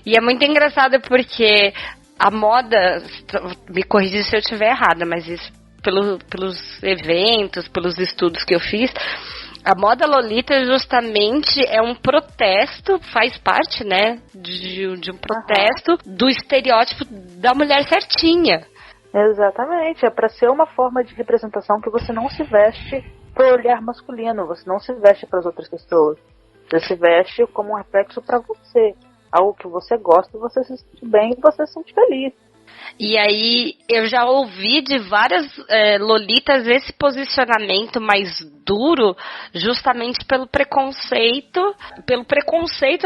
E é muito engraçado porque a moda, me corrija se eu estiver errada, mas isso pelos eventos, pelos estudos que eu fiz, a moda Lolita justamente é um protesto, faz parte, né, de um protesto do estereótipo da mulher certinha. Exatamente, é para ser uma forma de representação que você não se veste pro olhar masculino, você não se veste para as outras pessoas, você se veste como um reflexo para você, algo que você gosta, você se sente bem e você se sente feliz. E aí eu já ouvi de várias lolitas esse posicionamento mais duro justamente pelo preconceito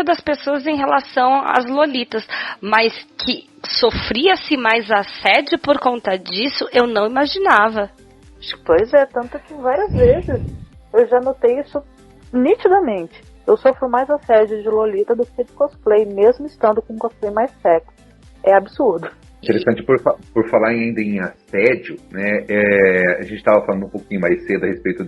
das pessoas em relação às lolitas, mas que sofria-se mais assédio por conta disso, eu não imaginava. Pois é, tanto que várias vezes eu já notei isso nitidamente. Eu sofro mais assédio de lolita do que de cosplay, mesmo estando com um cosplay mais sexy. É absurdo. Interessante por falar ainda em assédio, né? A gente estava falando um pouquinho mais cedo a respeito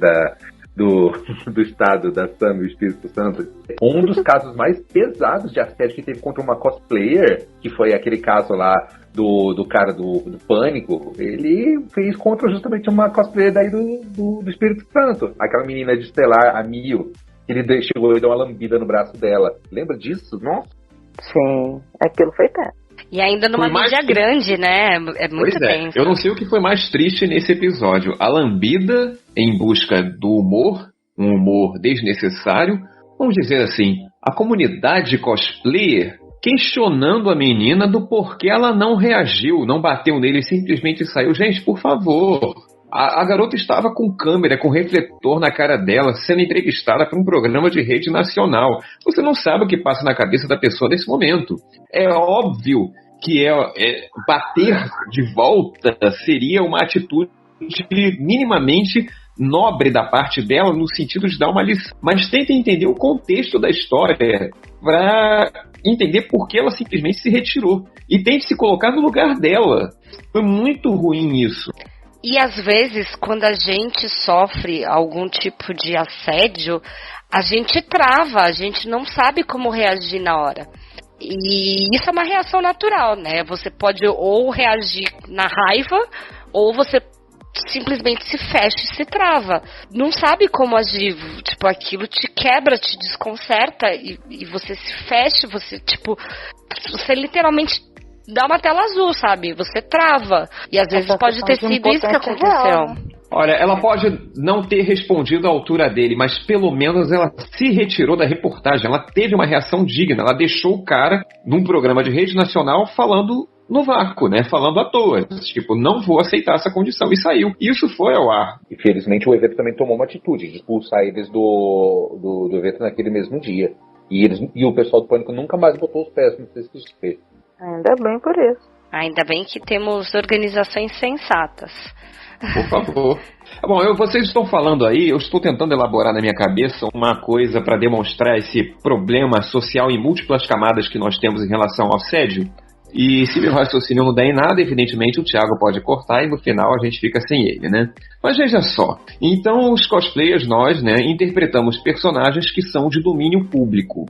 do estado da Sam e o Espírito Santo. Um dos casos mais pesados de assédio que teve contra uma cosplayer, que foi aquele caso lá do cara do Pânico, ele fez contra justamente uma cosplayer daí do Espírito Santo. Aquela menina de Estelar, a Mio, que ele chegou e deu uma lambida no braço dela. Lembra disso? Nossa. Sim, aquilo foi tenso. E ainda numa mídia grande, né? É muito tenso. Eu não sei o que foi mais triste nesse episódio. A lambida em busca do humor, um humor desnecessário. Vamos dizer assim, a comunidade cosplayer questionando a menina do porquê ela não reagiu, não bateu nele e simplesmente saiu. Gente, por favor. A garota estava com câmera, com refletor na cara dela, sendo entrevistada para um programa de rede nacional. Você não sabe o que passa na cabeça da pessoa nesse momento. É óbvio que bater de volta seria uma atitude minimamente nobre da parte dela, no sentido de dar uma lição. Mas tenta entender o contexto da história para entender por que ela simplesmente se retirou. E tente se colocar no lugar dela. Foi muito ruim isso. E às vezes, quando a gente sofre algum tipo de assédio, a gente trava, a gente não sabe como reagir na hora. E isso é uma reação natural, né? Você pode ou reagir na raiva, ou você simplesmente se fecha e se trava. Não sabe como agir, tipo, aquilo te quebra, te desconcerta, e você se fecha, você literalmente dá uma tela azul, sabe? Você trava. E às vezes pode ter sido isso que aconteceu. Olha, ela pode não ter respondido à altura dele, mas pelo menos ela se retirou da reportagem. Ela teve uma reação digna. Ela deixou o cara num programa de rede nacional falando no vácuo, né? Falando à toa. Tipo, não vou aceitar essa condição. E saiu. Isso foi ao ar. Infelizmente o evento também tomou uma atitude de expulsar eles do evento naquele mesmo dia. E o pessoal do Pânico nunca mais botou os pés no CCXP. Ainda bem por isso. Ainda bem que temos organizações sensatas. Por favor. Bom, vocês estão falando aí, eu estou tentando elaborar na minha cabeça uma coisa para demonstrar esse problema social em múltiplas camadas que nós temos em relação ao assédio. E se meu raciocínio não der em nada, evidentemente o Thiago pode cortar e no final a gente fica sem ele, né? Mas veja só, então os cosplayers, nós, né, interpretamos personagens que são de domínio público.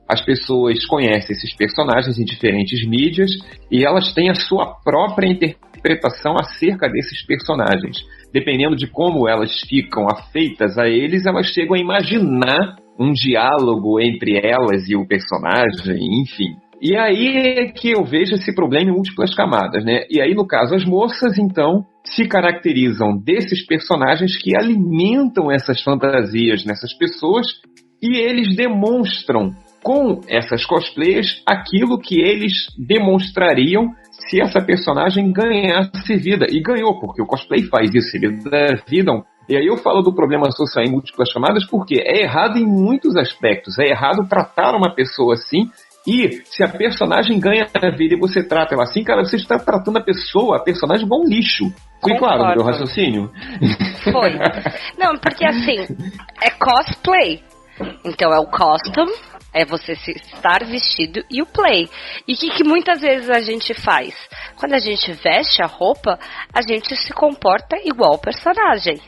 As pessoas conhecem esses personagens em diferentes mídias e elas têm a sua própria interpretação acerca desses personagens. Dependendo de como elas ficam afeitas a eles, elas chegam a imaginar um diálogo entre elas e o personagem, enfim. E aí é que eu vejo esse problema em múltiplas camadas, né? E aí, no caso, as moças, então, se caracterizam desses personagens que alimentam essas fantasias nessas pessoas e eles demonstram com essas cosplayers aquilo que eles demonstrariam se essa personagem ganhasse vida. E ganhou, porque o cosplay faz isso, ele dá vida. E aí eu falo do problema social em múltiplas camadas porque é errado em muitos aspectos. É errado tratar uma pessoa assim. E se a personagem ganha vida e você trata ela assim, cara, você está tratando a personagem igual um lixo. Foi claro no meu raciocínio? Foi. Não, porque assim, é cosplay. Então é o costume, é você estar vestido, e o play. E o que muitas vezes a gente faz? Quando a gente veste a roupa, a gente se comporta igual o personagem.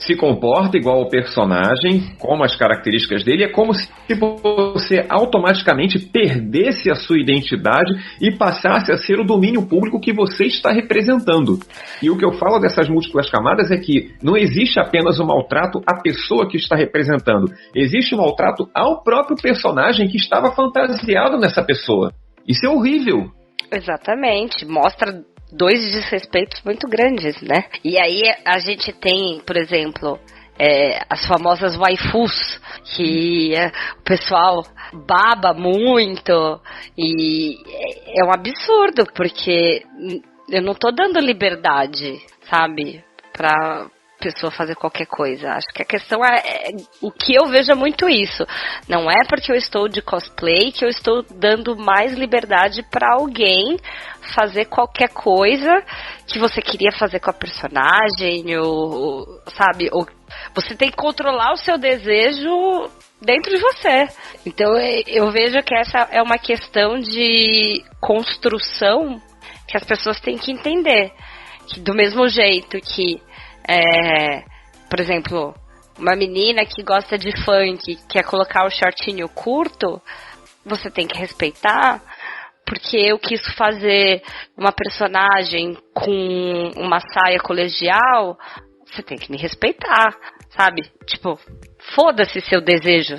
Se comporta igual ao personagem, como as características dele, é como se você automaticamente perdesse a sua identidade e passasse a ser o domínio público que você está representando. E o que eu falo dessas múltiplas camadas é que não existe apenas um maltrato à pessoa que está representando, existe um maltrato ao próprio personagem que estava fantasiado nessa pessoa. Isso é horrível. Exatamente, mostra dois desrespeitos muito grandes, né? E aí a gente tem, por exemplo, as famosas waifus, que o pessoal baba muito, e é um absurdo, porque eu não tô dando liberdade, sabe, pra pessoa fazer qualquer coisa. Acho que a questão o que eu vejo é muito isso. Não é porque eu estou de cosplay que eu estou dando mais liberdade para alguém fazer qualquer coisa que você queria fazer com a personagem, sabe? Você tem que controlar o seu desejo dentro de você. Então eu vejo que essa é uma questão de construção que as pessoas têm que entender. Que do mesmo jeito que por exemplo, uma menina que gosta de funk, quer colocar o shortinho curto, você tem que respeitar, porque eu quis fazer uma personagem com uma saia colegial, você tem que me respeitar, sabe? Tipo, foda-se seu desejo.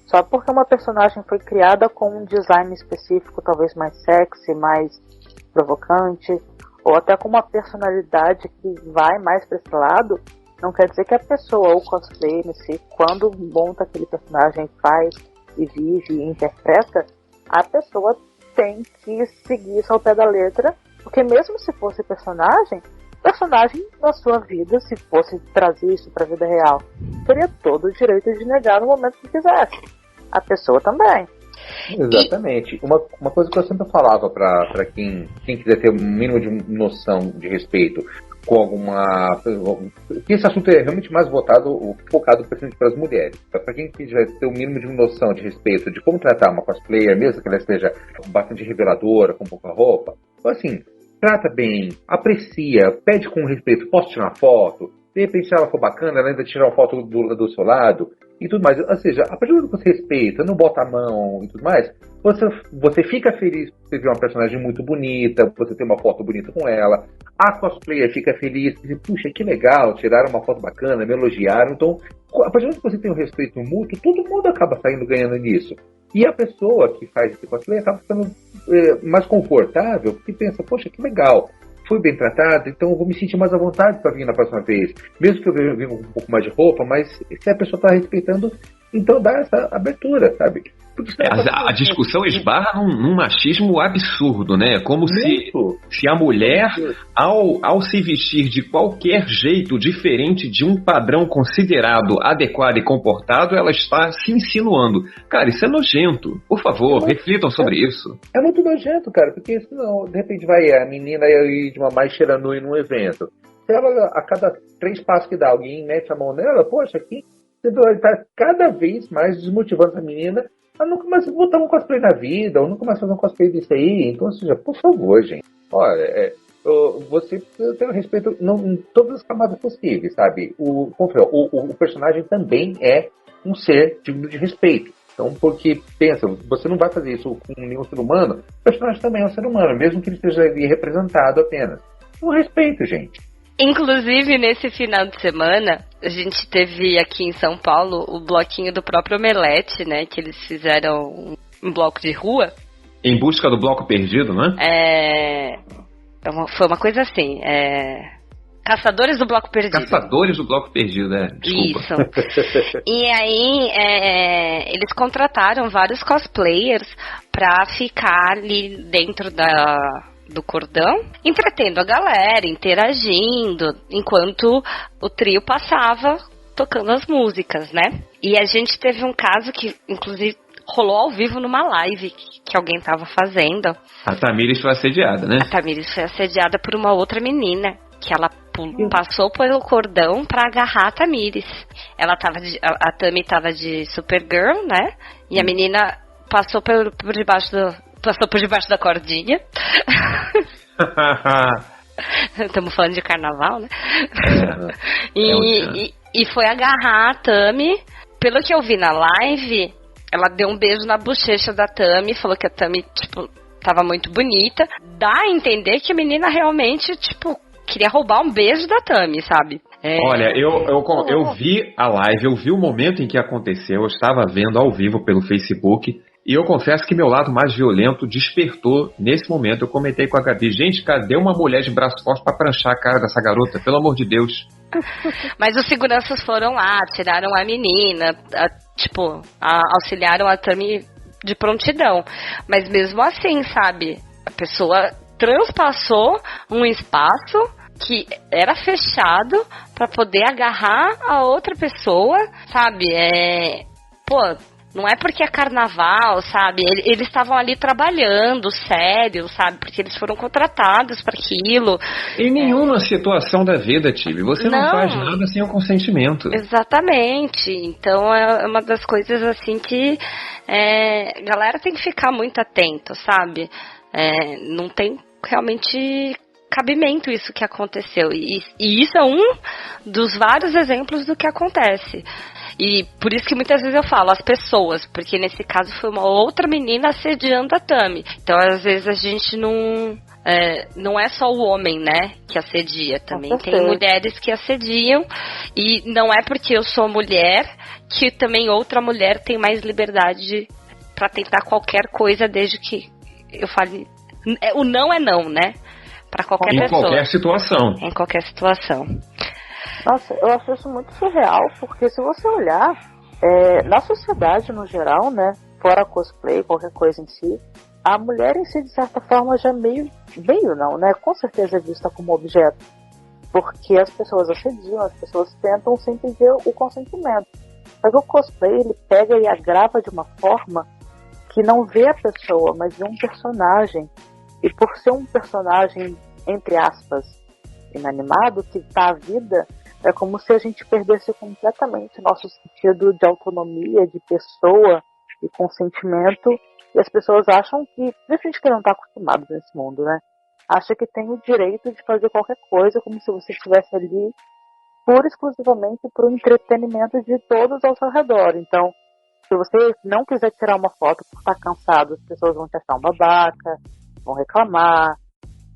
Só porque uma personagem foi criada com um design específico, talvez mais sexy, mais provocante, ou até com uma personalidade que vai mais para esse lado, não quer dizer que a pessoa, ou o cosplay em si, quando monta aquele personagem, faz e vive e interpreta, a pessoa tem que seguir isso ao pé da letra, porque mesmo se fosse personagem na sua vida, se fosse trazer isso para a vida real, teria todo o direito de negar no momento que quisesse. A pessoa também. Exatamente. Uma coisa que eu sempre falava para quem quiser ter um mínimo de noção de respeito com alguma... Esse assunto é realmente mais focado principalmente para as mulheres. Para quem quiser ter um mínimo de noção de respeito de como tratar uma cosplayer, mesmo que ela esteja bastante reveladora, com pouca roupa, então, assim, trata bem, aprecia, pede com respeito, posso tirar uma foto? De repente, se ela for bacana, ela ainda tira uma foto do seu lado e tudo mais. Ou seja, a partir do momento que você respeita, não bota a mão e tudo mais, você fica feliz por você ver uma personagem muito bonita, você ter uma foto bonita com ela. A cosplayer fica feliz, diz, puxa, que legal, tiraram uma foto bacana, me elogiaram. Então, a partir do momento que você tem um respeito mútuo, todo mundo acaba saindo ganhando nisso. E a pessoa que faz esse cosplay acaba ficando mais confortável, porque pensa, poxa, que legal, fui bem tratado, então eu vou me sentir mais à vontade para vir na próxima vez. Mesmo que eu venha um pouco mais de roupa, mas se a pessoa está respeitando, então dá essa abertura, sabe? A discussão esbarra num machismo absurdo, né? Como se a mulher, ao se vestir de qualquer jeito diferente de um padrão considerado adequado e comportado, ela está se insinuando. Cara, isso é nojento. Por favor, reflitam sobre isso. É muito nojento, cara, porque senão, de repente, vai a menina ir de uma mais cheiranui num evento. Se ela, a cada 3 passos que dá, alguém mete a mão nela, poxa, aqui você vai estar cada vez mais desmotivando essa menina a nunca mais botar um cosplay na vida, ou nunca mais fazer um cosplay disso aí. Então, ou seja, por favor, gente, olha, você precisa ter um respeito em todas as camadas possíveis, sabe? O personagem também é um ser digno de respeito. Então, porque, pensa, você não vai fazer isso com nenhum ser humano, o personagem também é um ser humano, mesmo que ele esteja ali representado apenas. Um respeito, gente. Inclusive, nesse final de semana, a gente teve aqui em São Paulo o bloquinho do próprio Omelete, né? Que eles fizeram um bloco de rua. Em busca do bloco perdido, né? Foi uma coisa assim, Caçadores do Bloco Perdido. Caçadores do Bloco Perdido, desculpa. Isso. E aí, eles contrataram vários cosplayers pra ficar ali dentro do cordão, entretendo a galera, interagindo, enquanto o trio passava tocando as músicas, né? E a gente teve um caso que, inclusive, rolou ao vivo numa live que alguém tava fazendo. A Tamires foi assediada, né? A Tamires foi assediada por uma outra menina, que ela passou pelo cordão pra agarrar a Tamires. A Tami tava de Supergirl, né? E a menina passou por debaixo da cordinha. Estamos falando de carnaval, né? E foi agarrar a Tami. Pelo que eu vi na live, ela deu um beijo na bochecha da Tami, falou que a Tami, tava muito bonita. Dá a entender que a menina realmente, queria roubar um beijo da Tami, sabe? Olha, eu vi a live, eu vi o momento em que aconteceu, eu estava vendo ao vivo pelo Facebook. E eu confesso que meu lado mais violento despertou nesse momento. Eu comentei com a Gabi, gente, cadê uma mulher de braço forte pra pranchar a cara dessa garota? Pelo amor de Deus. Mas os seguranças foram lá, tiraram a menina, auxiliaram a Tami de prontidão. Mas mesmo assim, sabe, a pessoa transpassou um espaço que era fechado pra poder agarrar a outra pessoa, sabe? Não é porque é carnaval, sabe? Eles estavam ali trabalhando, sério, sabe? Porque eles foram contratados para aquilo. Em nenhuma situação da vida, Tibi, você não faz nada sem o consentimento. Exatamente. Então é uma das coisas assim que a galera tem que ficar muito atento, sabe? Não tem realmente cabimento isso que aconteceu. E isso é um dos vários exemplos do que acontece. E por isso que muitas vezes eu falo as pessoas, porque nesse caso foi uma outra menina assediando a Tami. Então às vezes a gente não é só o homem, né, que assedia. Também tem mulheres que assediam. E não é porque eu sou mulher que também outra mulher tem mais liberdade pra tentar qualquer coisa, desde que eu fale... O não é não, né? Pra qualquer pessoa. Em qualquer situação. Em qualquer situação. Nossa, eu acho isso muito surreal, porque se você olhar, na sociedade no geral, né, fora cosplay, qualquer coisa em si, a mulher em si, de certa forma, já meio não, né, com certeza é vista como objeto, porque as pessoas assediam, as pessoas tentam sempre ver o consentimento. Só que o cosplay, ele pega e agrava de uma forma que não vê a pessoa, mas vê um personagem, e por ser um personagem, entre aspas, inanimado, que tá à vida, é como se a gente perdesse completamente nosso sentido de autonomia, de pessoa e consentimento. E as pessoas acham que, principalmente que não está acostumado nesse mundo, né? Acha que tem o direito de fazer qualquer coisa, como se você estivesse ali pura e exclusivamente para o entretenimento de todos ao seu redor. Então, se você não quiser tirar uma foto por estar cansado, as pessoas vão te achar um babaca, vão reclamar.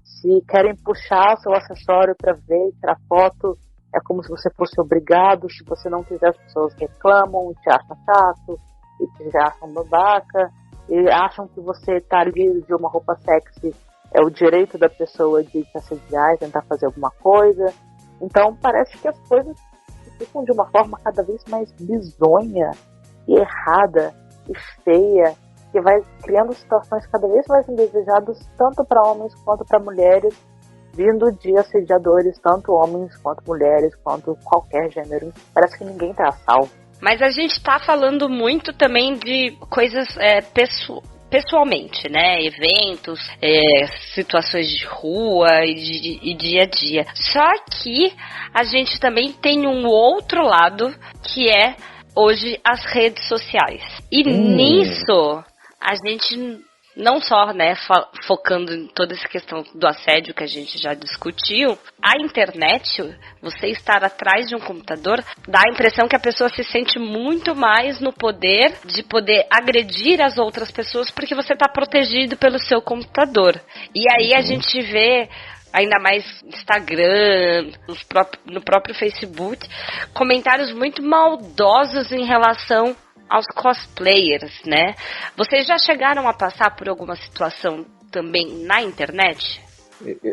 Se querem puxar seu acessório para ver e tirar foto, é como se você fosse obrigado. Se você não quiser, as pessoas reclamam, te acham chato, e te acham babaca, e acham que você tá ali de uma roupa sexy é o direito da pessoa de te assediar e tentar fazer alguma coisa. Então parece que as coisas ficam de uma forma cada vez mais bizonha e errada e feia, que vai criando situações cada vez mais indesejadas, tanto para homens quanto para mulheres, vindo de assediadores, tanto homens quanto mulheres, quanto qualquer gênero. Parece que ninguém tá a salvo. Mas a gente tá falando muito também de coisas pessoalmente, né? Eventos, situações de rua e dia a dia. Só que a gente também tem um outro lado, que é hoje as redes sociais. E nisso a gente não só, né, focando em toda essa questão do assédio que a gente já discutiu, a internet, você estar atrás de um computador, dá a impressão que a pessoa se sente muito mais no poder de poder agredir as outras pessoas, porque você está protegido pelo seu computador. E aí a gente vê, ainda mais Instagram, no próprio Facebook, comentários muito maldosos em relação aos cosplayers, né? Vocês já chegaram a passar por alguma situação também na internet?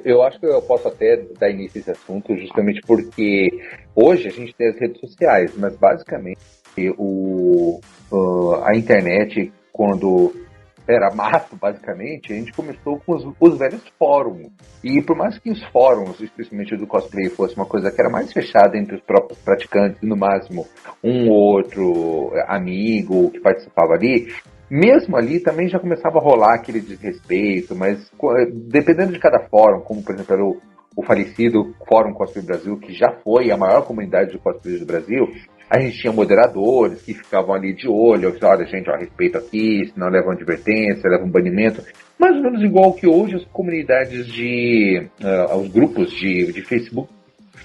Eu acho que eu posso até dar início a esse assunto justamente porque hoje a gente tem as redes sociais, mas basicamente a internet, quando era mato, basicamente, a gente começou com os velhos fóruns. E por mais que os fóruns, especialmente do cosplay, fosse uma coisa que era mais fechada entre os próprios praticantes, no máximo um ou outro amigo que participava ali, mesmo ali também já começava a rolar aquele desrespeito, mas dependendo de cada fórum, como por exemplo era o falecido Fórum Cosplay Brasil, que já foi a maior comunidade de cosplay do Brasil, a gente tinha moderadores que ficavam ali de olho, olha gente, respeito aqui, senão levam advertência, levam banimento, mais ou menos igual que hoje as comunidades os grupos de Facebook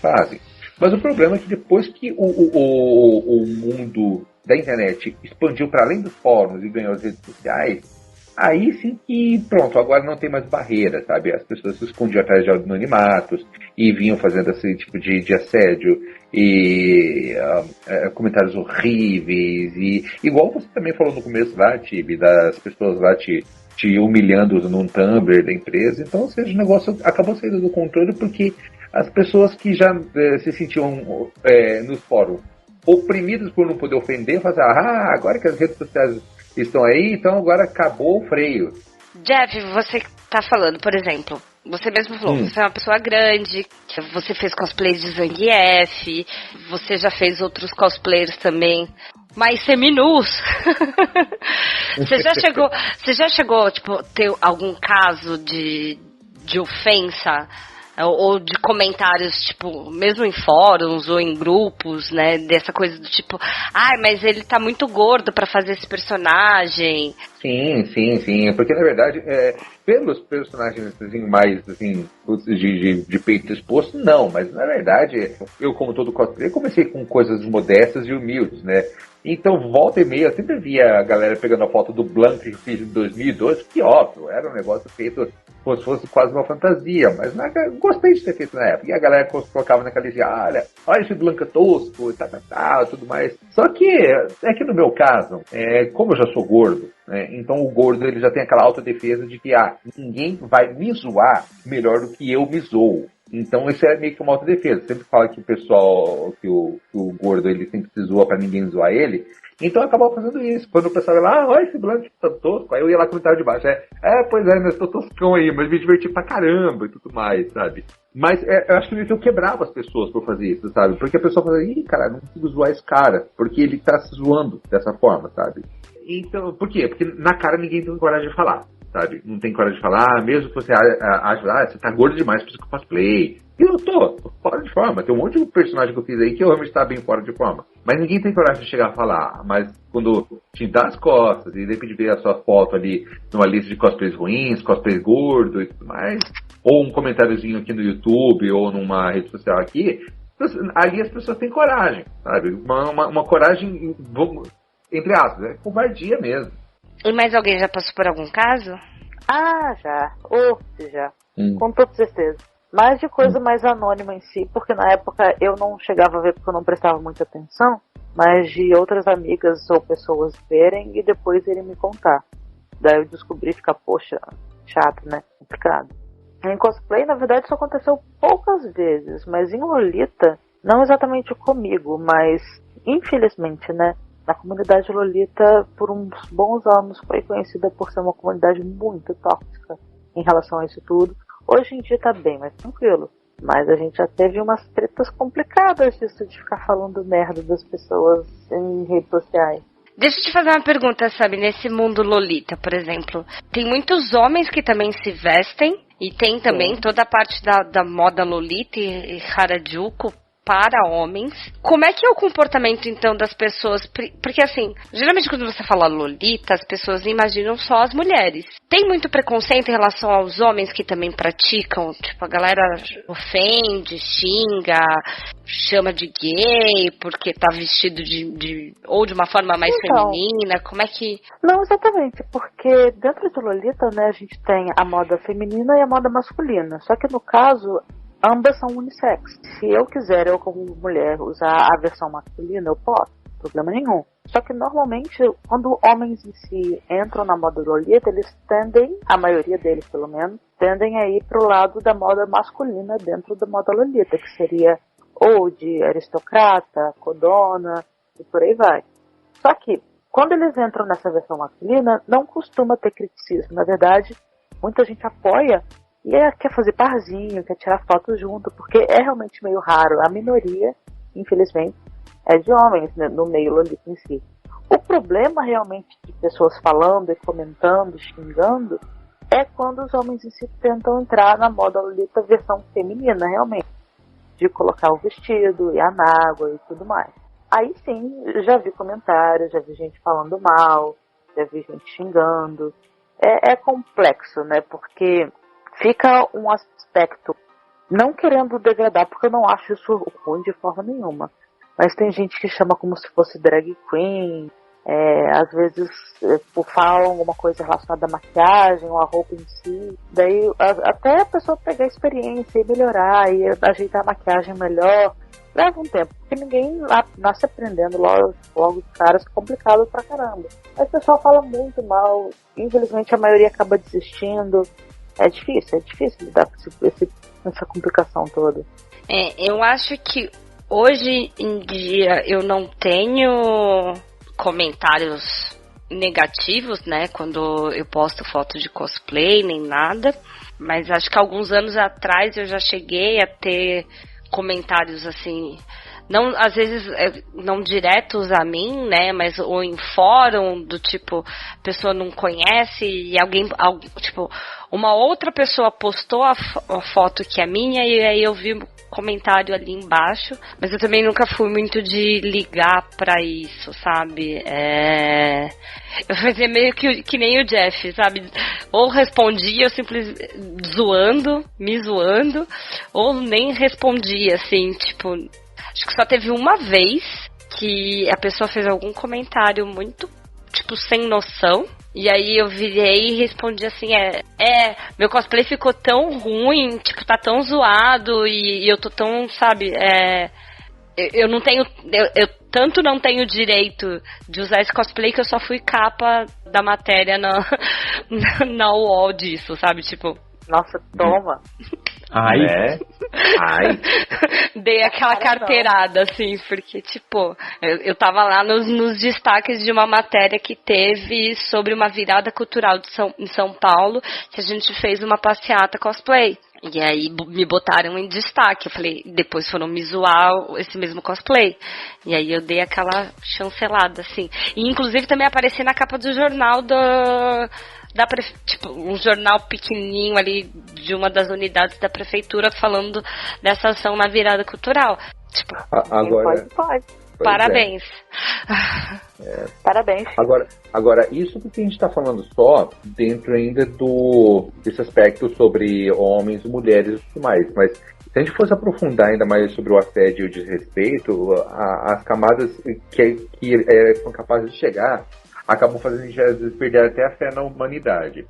fazem. Mas o problema é que depois que o mundo da internet expandiu para além dos fóruns e ganhou as redes sociais, aí sim que, pronto, agora não tem mais barreira, sabe? As pessoas se escondiam atrás de anonimatos e vinham fazendo esse tipo de assédio e comentários horríveis. E igual você também falou no começo lá, Tibi, das pessoas lá te humilhando num Tumblr da empresa. Então, ou seja, o negócio acabou saindo do controle porque as pessoas que já se sentiam nos fóruns oprimidas por não poder ofender, faziam, agora que as redes sociais estão aí, então agora acabou o freio. Jeff, você tá falando, por exemplo, você mesmo falou, você é uma pessoa grande, você fez cosplay de Zangief, você já fez outros cosplayers também, mais seminus. Você já chegou, tipo, ter algum caso de ofensa Ou de comentários, tipo, mesmo em fóruns ou em grupos, né? Dessa coisa do tipo, mas ele tá muito gordo pra fazer esse personagem. Sim. Porque, na verdade, pelos personagens assim, mais assim, de peito exposto, não. Mas, na verdade, eu, como todo cosplay, comecei com coisas modestas e humildes, né? Então, volta e meia, eu sempre via a galera pegando a foto do Blanca que eu fiz em 2012, que óbvio, era um negócio feito como se fosse quase uma fantasia, mas gostei de ter feito na época. E a galera colocava naquela lista, olha esse Blanca tosco, e tudo mais. Só que, é que no meu caso, como eu já sou gordo, né, então o gordo ele já tem aquela autodefesa de que, ninguém vai me zoar melhor do que eu me zoo. Então isso é meio que uma autodefesa. Sempre fala que o pessoal, que o gordo ele sempre se zoa pra ninguém zoar ele. Então eu acabava fazendo isso. Quando o pessoal ia lá, olha esse Blanca tá tosco, aí eu ia lá comentar de baixo. Pois é, mas tô toscão aí, mas me diverti pra caramba e tudo mais, sabe? Mas eu acho que eu quebrava as pessoas por fazer isso, sabe? Porque a pessoa fala, cara, não consigo zoar esse cara, porque ele tá se zoando dessa forma, sabe? Então, por quê? Porque na cara ninguém tem coragem de falar, sabe? Não tem coragem de falar, mesmo que você acha, você tá gordo demais pra isso cosplay. E eu tô fora de forma. Tem um monte de personagem que eu fiz aí que eu realmente tá bem fora de forma. Mas ninguém tem coragem de chegar a falar. Mas quando te dá as costas e de repente ver a sua foto ali numa lista de cosplays ruins, cosplays gordo e tudo mais, ou um comentáriozinho aqui no YouTube ou numa rede social aqui, ali as pessoas têm coragem, sabe? Uma coragem, entre aspas, covardia mesmo. E mais alguém já passou por algum caso? Já. Já. Com toda certeza. Mas de coisa mais anônima em si, porque na época eu não chegava a ver porque eu não prestava muita atenção, mas de outras amigas ou pessoas verem e depois irem me contar. Daí eu descobri e ficar, poxa, chato, né? Complicado. Em cosplay, na verdade, isso aconteceu poucas vezes, mas em Lolita, não exatamente comigo, mas infelizmente, né? A comunidade Lolita, por uns bons anos, foi conhecida por ser uma comunidade muito tóxica em relação a isso tudo. Hoje em dia tá bem mais tranquilo, mas a gente já teve umas tretas complicadas disso de ficar falando merda das pessoas em redes sociais. Deixa eu te fazer uma pergunta, sabe? Nesse mundo Lolita, por exemplo, tem muitos homens que também se vestem e tem também toda a parte da moda Lolita e Harajuku para homens. Como é que é o comportamento, então, das pessoas? Porque, assim, geralmente quando você fala Lolita, as pessoas imaginam só as mulheres. Tem muito preconceito em relação aos homens que também praticam? Tipo, a galera ofende, xinga, chama de gay porque tá vestido ou de uma forma mais feminina. Como é que... Não, exatamente, porque dentro do Lolita, né, a gente tem a moda feminina e a moda masculina. Só que no caso, ambas são unissex. Se eu quiser, eu como mulher, usar a versão masculina, eu posso, problema nenhum. Só que normalmente, quando homens em si entram na moda Lolita, eles tendem, a maioria deles pelo menos, tendem a ir pro lado da moda masculina dentro da moda Lolita, que seria ou de aristocrata, codona, e por aí vai. Só que, quando eles entram nessa versão masculina, não costuma ter criticismo. Na verdade, muita gente apoia e quer fazer parzinho, quer tirar foto junto, porque é realmente meio raro. A minoria, infelizmente, é de homens, né, no meio Lolita em si. O problema realmente de pessoas falando e comentando, xingando, é quando os homens em si tentam entrar na moda Lolita versão feminina, realmente. De colocar o vestido e a nágua e tudo mais. Aí sim, já vi comentários, já vi gente falando mal, já vi gente xingando. É complexo, né, porque fica um aspecto, não querendo degradar, porque eu não acho isso ruim de forma nenhuma, mas tem gente que chama como se fosse drag queen, às vezes falam alguma coisa relacionada à maquiagem ou à roupa em si, daí até a pessoa pegar a experiência e melhorar e ajeitar a maquiagem melhor, leva um tempo, porque ninguém nasce aprendendo logo de cara, é complicado pra caramba. Mas o pessoal fala muito mal, infelizmente a maioria acaba desistindo. É difícil lidar com essa complicação toda. Eu acho que hoje em dia eu não tenho comentários negativos, né, quando eu posto foto de cosplay, nem nada, mas acho que alguns anos atrás eu já cheguei a ter comentários assim, não, às vezes, não diretos a mim, né, mas ou em fórum, do tipo, a pessoa não conhece e alguém, tipo, uma outra pessoa postou a foto que é minha e aí eu vi comentário ali embaixo, mas eu também nunca fui muito de ligar pra isso, sabe? Eu fazia meio que nem o Jeff, sabe? Ou respondia, eu simplesmente me zoando, ou nem respondia, assim, tipo, acho que só teve uma vez que a pessoa fez algum comentário muito, tipo, sem noção. E aí eu virei e respondi assim, meu cosplay ficou tão ruim, tipo, tá tão zoado e eu tô tão, sabe, eu não tenho, eu tanto não tenho direito de usar esse cosplay que eu só fui capa da matéria na UOL disso, sabe, tipo... Nossa, toma. Ai. Né? Ai. Dei aquela carteirada, assim, porque, tipo, eu tava lá nos destaques de uma matéria que teve sobre uma virada cultural em São Paulo, que a gente fez uma passeata cosplay. E aí me botaram em destaque. Eu falei, depois foram me zoar esse mesmo cosplay. E aí eu dei aquela chancelada, assim. E inclusive também apareci na capa do jornal tipo, um jornal pequenininho ali de uma das unidades da prefeitura falando dessa ação na virada cultural. Tipo, agora... Pode. Parabéns. Parabéns. Agora, isso porque a gente está falando só dentro ainda desse aspecto sobre homens e mulheres e tudo mais, mas se a gente fosse aprofundar ainda mais sobre o assédio e o desrespeito, as camadas que são capazes de chegar acabam fazendo a gente às vezes perder até a fé na humanidade.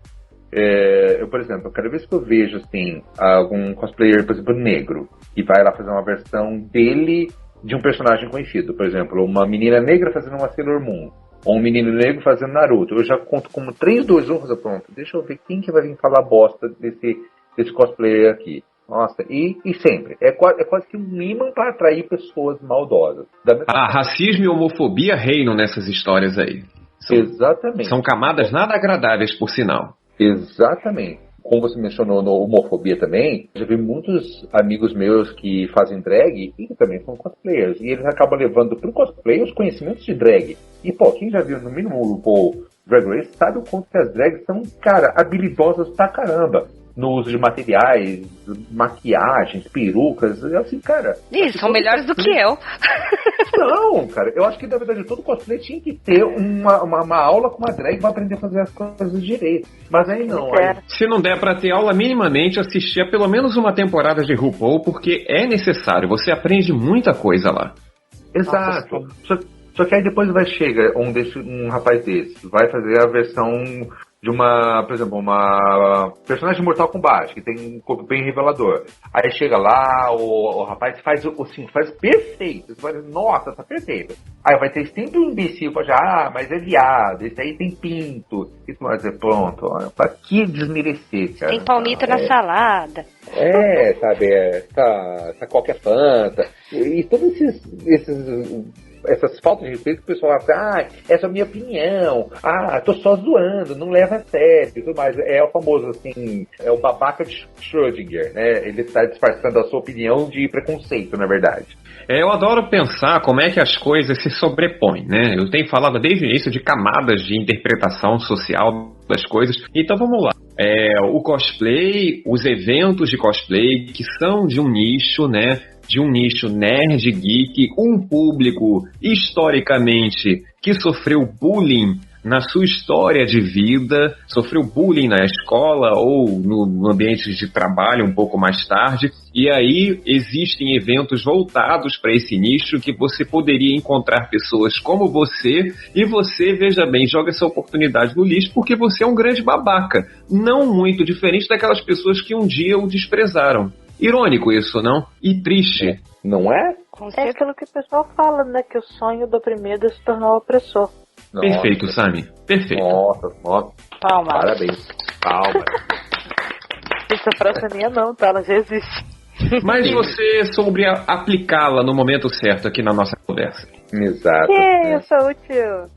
Eu, por exemplo, cada vez que eu vejo assim, algum cosplayer, por exemplo, negro, e vai lá fazer uma versão dele de um personagem conhecido, por exemplo, uma menina negra fazendo uma Sailor Moon, ou um menino negro fazendo Naruto, eu já conto como 3, 2, 1, pronto, deixa eu ver quem que vai vir falar bosta desse cosplayer aqui. Nossa, e sempre. É quase que um imã para atrair pessoas maldosas. Racismo e homofobia reinam nessas histórias aí. Exatamente. São camadas nada agradáveis, por sinal. Exatamente. Como você mencionou no homofobia também, já vi muitos amigos meus que fazem drag e que também são cosplayers. E eles acabam levando pro cosplay os conhecimentos de drag. E, pô, quem já viu no mínimo o RuPaul Drag Race sabe o quanto que as drags são, cara, habilidosas pra caramba. No uso de materiais, maquiagens, perucas, assim, cara... São melhores do que eu. Não, cara, eu acho que na verdade todo cosplay tinha que ter uma aula com uma drag pra aprender a fazer as coisas direito. Mas aí não. Se não der pra ter aula minimamente, assistir a pelo menos uma temporada de RuPaul, porque é necessário, você aprende muita coisa lá. Exato. Só que aí depois chega um rapaz desse, vai fazer a versão de por exemplo, uma personagem de Mortal Kombat, que tem um corpo bem revelador. Aí chega lá, o rapaz faz perfeito. Você vai dizer, nossa, tá perfeito. Aí vai ter sempre um imbecil que fala, mas é viado, esse aí tem pinto. Isso vai dizer, pronto, pra que desmerecer, cara? Tem palmito na salada. Sabe, essa qualquer fanta. E todos essas faltas de respeito que o pessoal fala assim, essa é a minha opinião, tô só zoando, não leva a sério e tudo mais. É o famoso, assim, é o babaca de Schrödinger, né? Ele está disfarçando a sua opinião de preconceito, na verdade. Eu adoro pensar como é que as coisas se sobrepõem, né? Eu tenho falado desde o início de camadas de interpretação social das coisas, então vamos lá. O cosplay, os eventos de cosplay que são de um nicho, né? De um nicho nerd, geek, um público historicamente que sofreu bullying na sua história de vida, sofreu bullying na escola ou no ambiente de trabalho um pouco mais tarde, e aí existem eventos voltados para esse nicho que você poderia encontrar pessoas como você, e você, veja bem, joga essa oportunidade no lixo porque você é um grande babaca, não muito diferente daquelas pessoas que um dia o desprezaram. Irônico isso, não? E triste. Não é? É aquilo que o pessoal fala, né? Que o sonho do oprimido é se tornar o opressor. Nossa. Perfeito, Sami. Perfeito. Nossa. Palmas. Parabéns. Palmas. Essa frase minha não, tá? Ela já existe. Mas você soube aplicá-la no momento certo aqui na nossa conversa. Exato. Eu sou útil.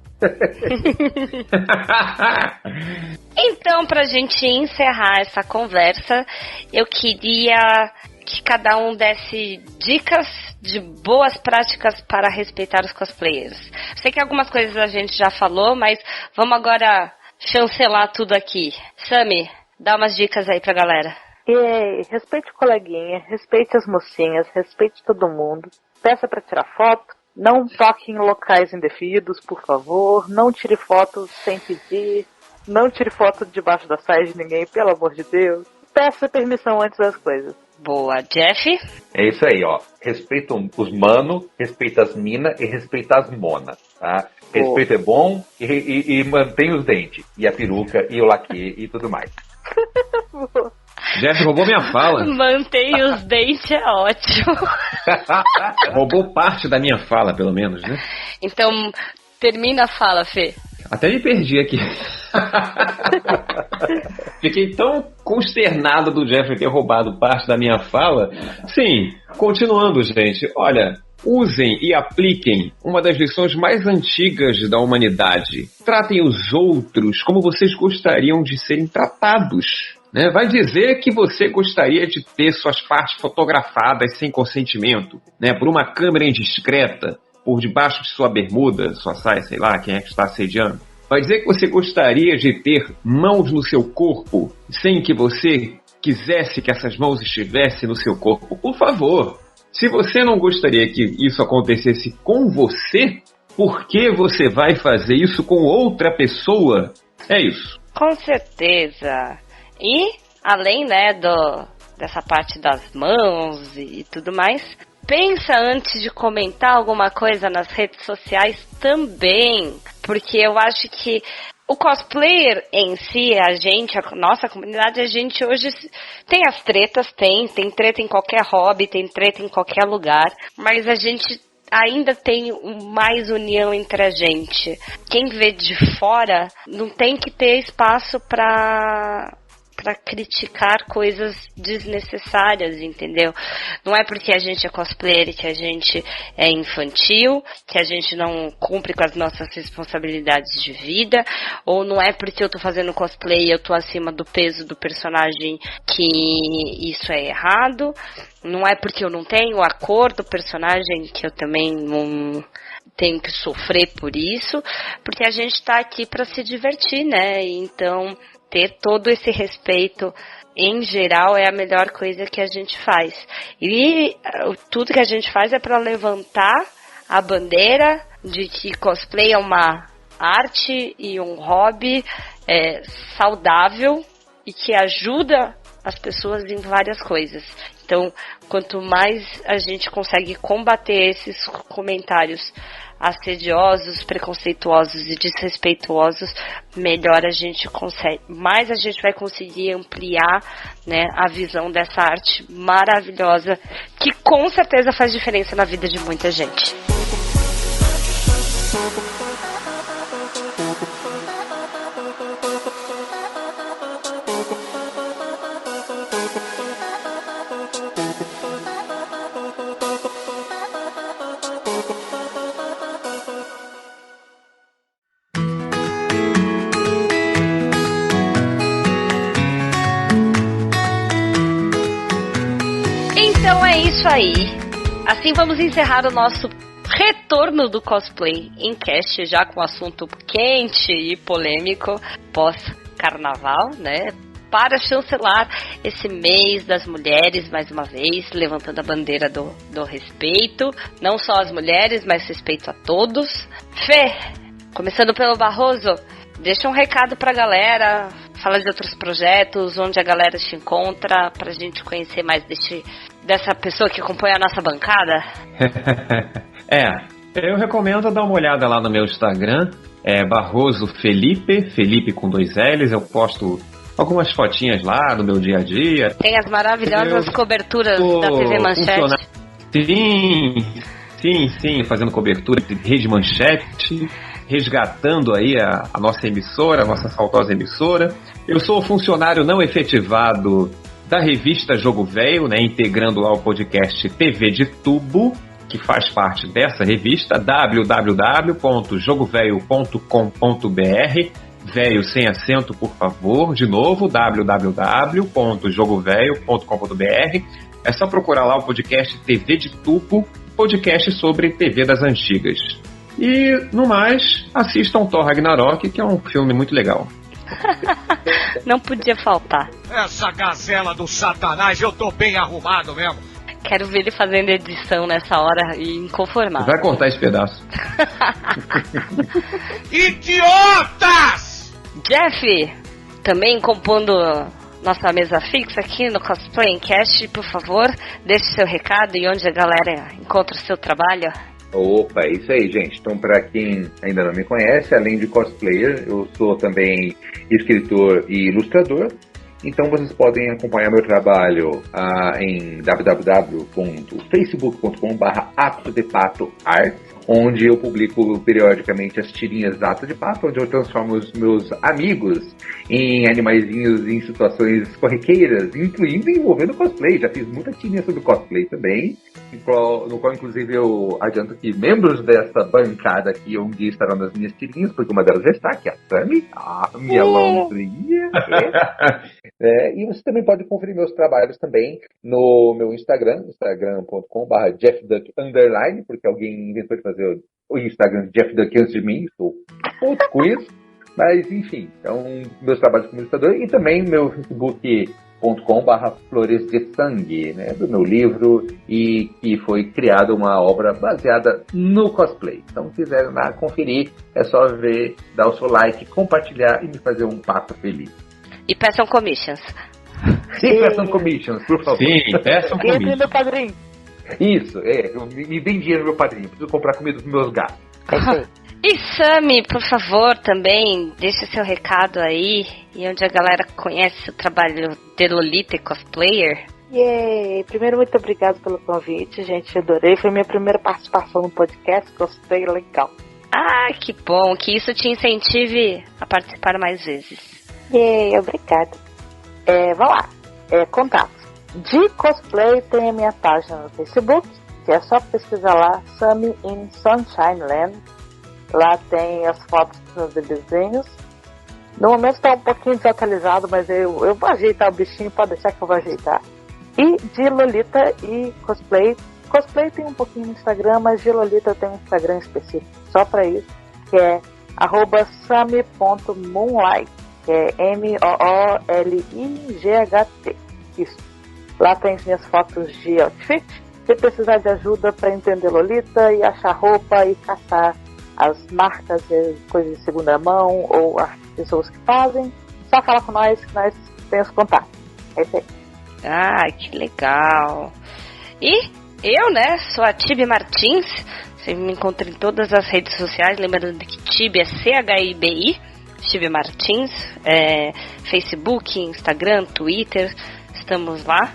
Então, pra gente encerrar essa conversa, eu queria que cada um desse dicas de boas práticas para respeitar os cosplayers. Sei que algumas coisas a gente já falou, mas vamos agora chancelar tudo aqui. Sami, dá umas dicas aí pra galera. E respeite o coleguinha, respeite as mocinhas, respeite todo mundo. Peça pra tirar foto, não toque em locais indevidos, por favor. Não tire fotos sem pedir. Não tire foto debaixo da saia de ninguém, pelo amor de Deus. Peça permissão antes das coisas. Boa, Jeff? É isso aí, ó. Respeita os mano, respeita as mina e respeita as mona, tá? Respeito é bom e mantém os dentes. E a peruca, e o laque e tudo mais. Jeff roubou minha fala. Mantém os dentes é ótimo. Roubou parte da minha fala, pelo menos, né? Então, termina a fala, Fê. Até me perdi aqui. Fiquei tão consternado do Jeff ter roubado parte da minha fala. Sim, continuando, gente. Olha, usem e apliquem uma das lições mais antigas da humanidade. Tratem os outros como vocês gostariam de serem tratados. Né? Vai dizer que você gostaria de ter suas partes fotografadas sem consentimento, né? Por uma câmera indiscreta, por debaixo de sua bermuda, sua saia, sei lá, quem é que está assediando. Vai dizer que você gostaria de ter mãos no seu corpo sem que você quisesse que essas mãos estivessem no seu corpo. Por favor, se você não gostaria que isso acontecesse com você, por que você vai fazer isso com outra pessoa? É isso. Com certeza. E, além, né, dessa parte das mãos e tudo mais, pensa antes de comentar alguma coisa nas redes sociais também, porque eu acho que o cosplayer em si, a nossa comunidade, a gente hoje tem as tretas, tem treta em qualquer hobby, tem treta em qualquer lugar, mas a gente ainda tem mais união entre a gente. Quem vê de fora não tem que ter espaço para criticar coisas desnecessárias, entendeu? Não é porque a gente é cosplayer que a gente é infantil, que a gente não cumpre com as nossas responsabilidades de vida, ou não é porque eu tô fazendo cosplay e eu tô acima do peso do personagem que isso é errado, não é porque eu não tenho a cor do personagem que eu também não tenho que sofrer por isso, porque a gente tá aqui para se divertir, né? Então, ter todo esse respeito em geral é a melhor coisa que a gente faz. E tudo que a gente faz é para levantar a bandeira de que cosplay é uma arte e um hobby saudável e que ajuda as pessoas em várias coisas. Então, quanto mais a gente consegue combater esses comentários assediosos, preconceituosos e desrespeituosos, melhor a gente consegue, mais a gente vai conseguir ampliar, né, a visão dessa arte maravilhosa que com certeza faz diferença na vida de muita gente. Então é isso aí. Assim vamos encerrar o nosso retorno do cosplay em cast, já com o assunto quente e polêmico pós-carnaval, né? Para chancelar esse mês das mulheres, mais uma vez, levantando a bandeira do respeito. Não só às mulheres, mas respeito a todos. Fê, começando pelo Barroso, deixa um recado pra galera, fala de outros projetos, onde a galera te encontra, pra gente conhecer mais dessa pessoa que acompanha a nossa bancada. Eu recomendo dar uma olhada lá no meu Instagram, Barroso Felipe, Felipe com 2 L's, eu posto algumas fotinhas lá do meu dia a dia. Tem as maravilhosas coberturas da TV Manchete. Sim, fazendo cobertura de Rede Manchete, resgatando aí a nossa emissora, a nossa saudosa emissora. Eu sou funcionário não efetivado da revista Jogo Velho, né, integrando lá o podcast TV de Tubo, que faz parte dessa revista, www.jogovelho.com.br, velho sem acento, por favor, de novo, www.jogovelho.com.br. É só procurar lá o podcast TV de Tupo, podcast sobre TV das antigas. E, no mais, assistam Thor Ragnarok, que é um filme muito legal. Não podia faltar. Essa gazela do satanás, eu tô bem arrumado mesmo. Quero ver ele fazendo edição nessa hora e inconformado. Vai cortar esse pedaço. Idiotas! Jeff, também compondo nossa mesa fixa aqui no Cosplay Cast, por favor, deixe seu recado e onde a galera encontra o seu trabalho. Opa, é isso aí, gente. Então, para quem ainda não me conhece, além de cosplayer, eu sou também escritor e ilustrador. Então, vocês podem acompanhar meu trabalho em www.facebook.com/AtoDePatoArt, onde eu publico periodicamente as tirinhas da Ato de Pato, onde eu transformo os meus amigos em animaizinhos em situações corriqueiras, incluindo envolvendo cosplay. Já fiz muita tirinha sobre cosplay também, no qual inclusive eu adianto que membros dessa bancada aqui um dia estarão nas minhas tirinhas, porque uma delas já está, que é a Sammy, a minha lontrinha. E você também pode conferir meus trabalhos também no meu Instagram, instagram.com/JeffDuck_, porque alguém inventou de fazer o Instagram de Jeff Duck antes de mim, estou puto com isso. Mas enfim, então meus trabalhos como ilustrador e também meu facebook.com/Flores de Sangue, né, do meu livro, e que foi criada uma obra baseada no cosplay. Então, se quiserem lá conferir, é só ver, dar o seu like, compartilhar e me fazer um papo feliz. E peçam commissions. Sim, peçam commissions, por favor. Sim, peçam Entre commissions. meu padrinho. Isso, me dê dinheiro, meu padrinho. Preciso comprar comida dos meus gatos. E Sammy, por favor, também deixe seu recado aí, e onde a galera conhece o trabalho de Lolita e cosplayer. Yay! Primeiro, muito obrigado pelo convite, gente. Adorei. Foi minha primeira participação no podcast. Gostei, legal. Ah, que bom, que isso te incentive a participar mais vezes. Yay, obrigada. Vamos lá. Contato. De cosplay tem a minha página no Facebook, que é só pesquisar lá, Sammy in Sunshine Land. Lá tem as fotos dos desenhos. No momento está um pouquinho desatualizado, mas eu vou ajeitar o bichinho, pode deixar que eu vou ajeitar. E de Lolita e cosplay. Cosplay tem um pouquinho no Instagram, mas de Lolita tem um Instagram específico só para isso, que é @sammy.moonlight, que é MOOLIGHT. Isso. Lá tem as minhas fotos de outfit. Se precisar de ajuda para entender Lolita e achar roupa e caçar as marcas e coisas de segunda mão ou as pessoas que fazem, só fala com nós que nós temos contato. É isso aí. Ah, que legal. E eu, né, sou a Tibi Martins. Você me encontra em todas as redes sociais, lembrando que Tibi é CHIBI, Tibi Martins, Facebook, Instagram, Twitter, estamos lá.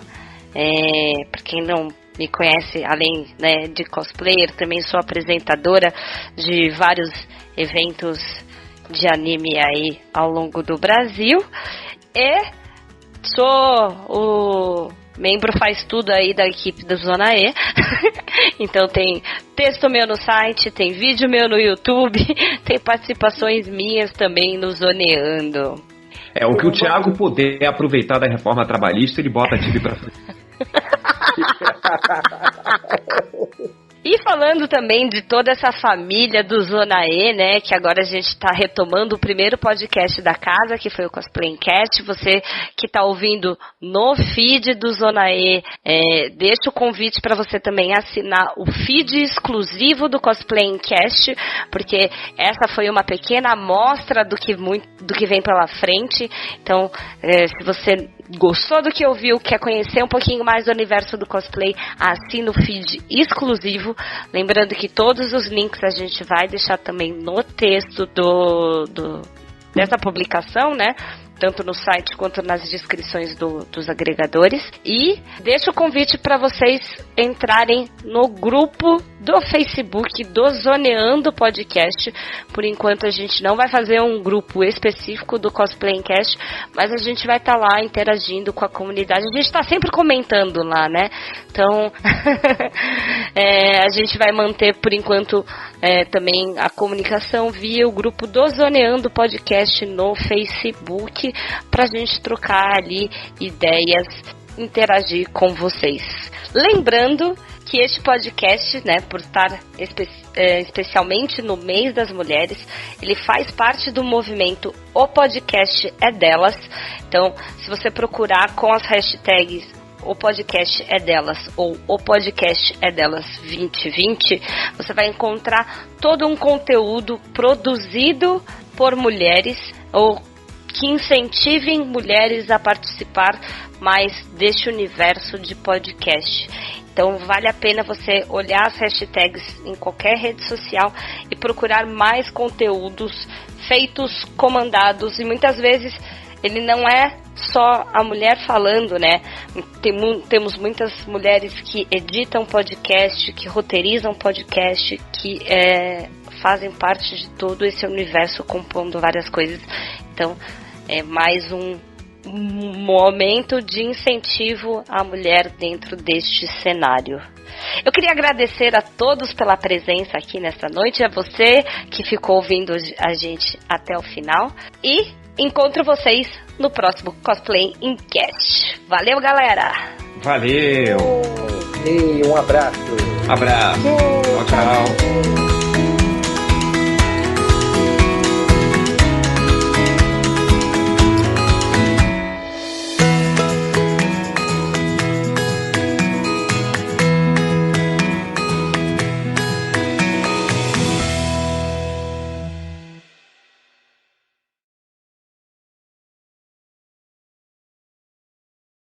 Pra quem não me conhece, além, né, de cosplayer, também sou apresentadora de vários eventos de anime aí ao longo do Brasil. E sou o membro faz tudo aí da equipe do Zona E. Então tem texto meu no site, tem vídeo meu no YouTube, tem participações minhas também no Zoneando. O que o Thiago puder aproveitar da reforma trabalhista, ele bota a Tibi pra frente. E falando também de toda essa família do Zona E, né, que agora a gente está retomando o primeiro podcast da casa, que foi o Cosplay Cast. Você que está ouvindo no feed do Zona E, deixa o convite para você também assinar o feed exclusivo do Cosplay Cast, porque essa foi uma pequena amostra do que vem pela frente. Então, se você gostou do que ouviu, quer conhecer um pouquinho mais do universo do cosplay, assina o feed exclusivo. Lembrando que todos os links a gente vai deixar também no texto dessa publicação, né? Tanto no site quanto nas descrições dos agregadores. E deixo o convite para vocês entrarem no grupo do Facebook do Zoneando Podcast. Por enquanto a gente não vai fazer um grupo específico do Cosplay Cast, mas a gente vai estar lá interagindo com a comunidade. A gente está sempre comentando lá, né? Então a gente vai manter por enquanto também a comunicação via o grupo do Zoneando Podcast no Facebook, pra gente trocar ali ideias interagir com vocês. Lembrando que este podcast, né, por estar especialmente no mês das mulheres, ele faz parte do movimento O Podcast é Delas. Então, se você procurar com as hashtags O Podcast é Delas ou O Podcast é Delas 2020, você vai encontrar todo um conteúdo produzido por mulheres ou que incentivem mulheres a participar mais deste universo de podcast. Então vale a pena você olhar as hashtags em qualquer rede social e procurar mais conteúdos feitos, comandados, e muitas vezes ele não é só a mulher falando, né? Temos muitas mulheres que editam podcast, que roteirizam podcast, que fazem parte de todo esse universo, compondo várias coisas. Então é mais um momento de incentivo à mulher dentro deste cenário. Eu queria agradecer a todos pela presença aqui nesta noite, a você que ficou ouvindo a gente até o final, e encontro vocês no próximo Cosplay in Cast. Valeu, galera! Valeu! E um abraço! Abraço! Tchau, tchau!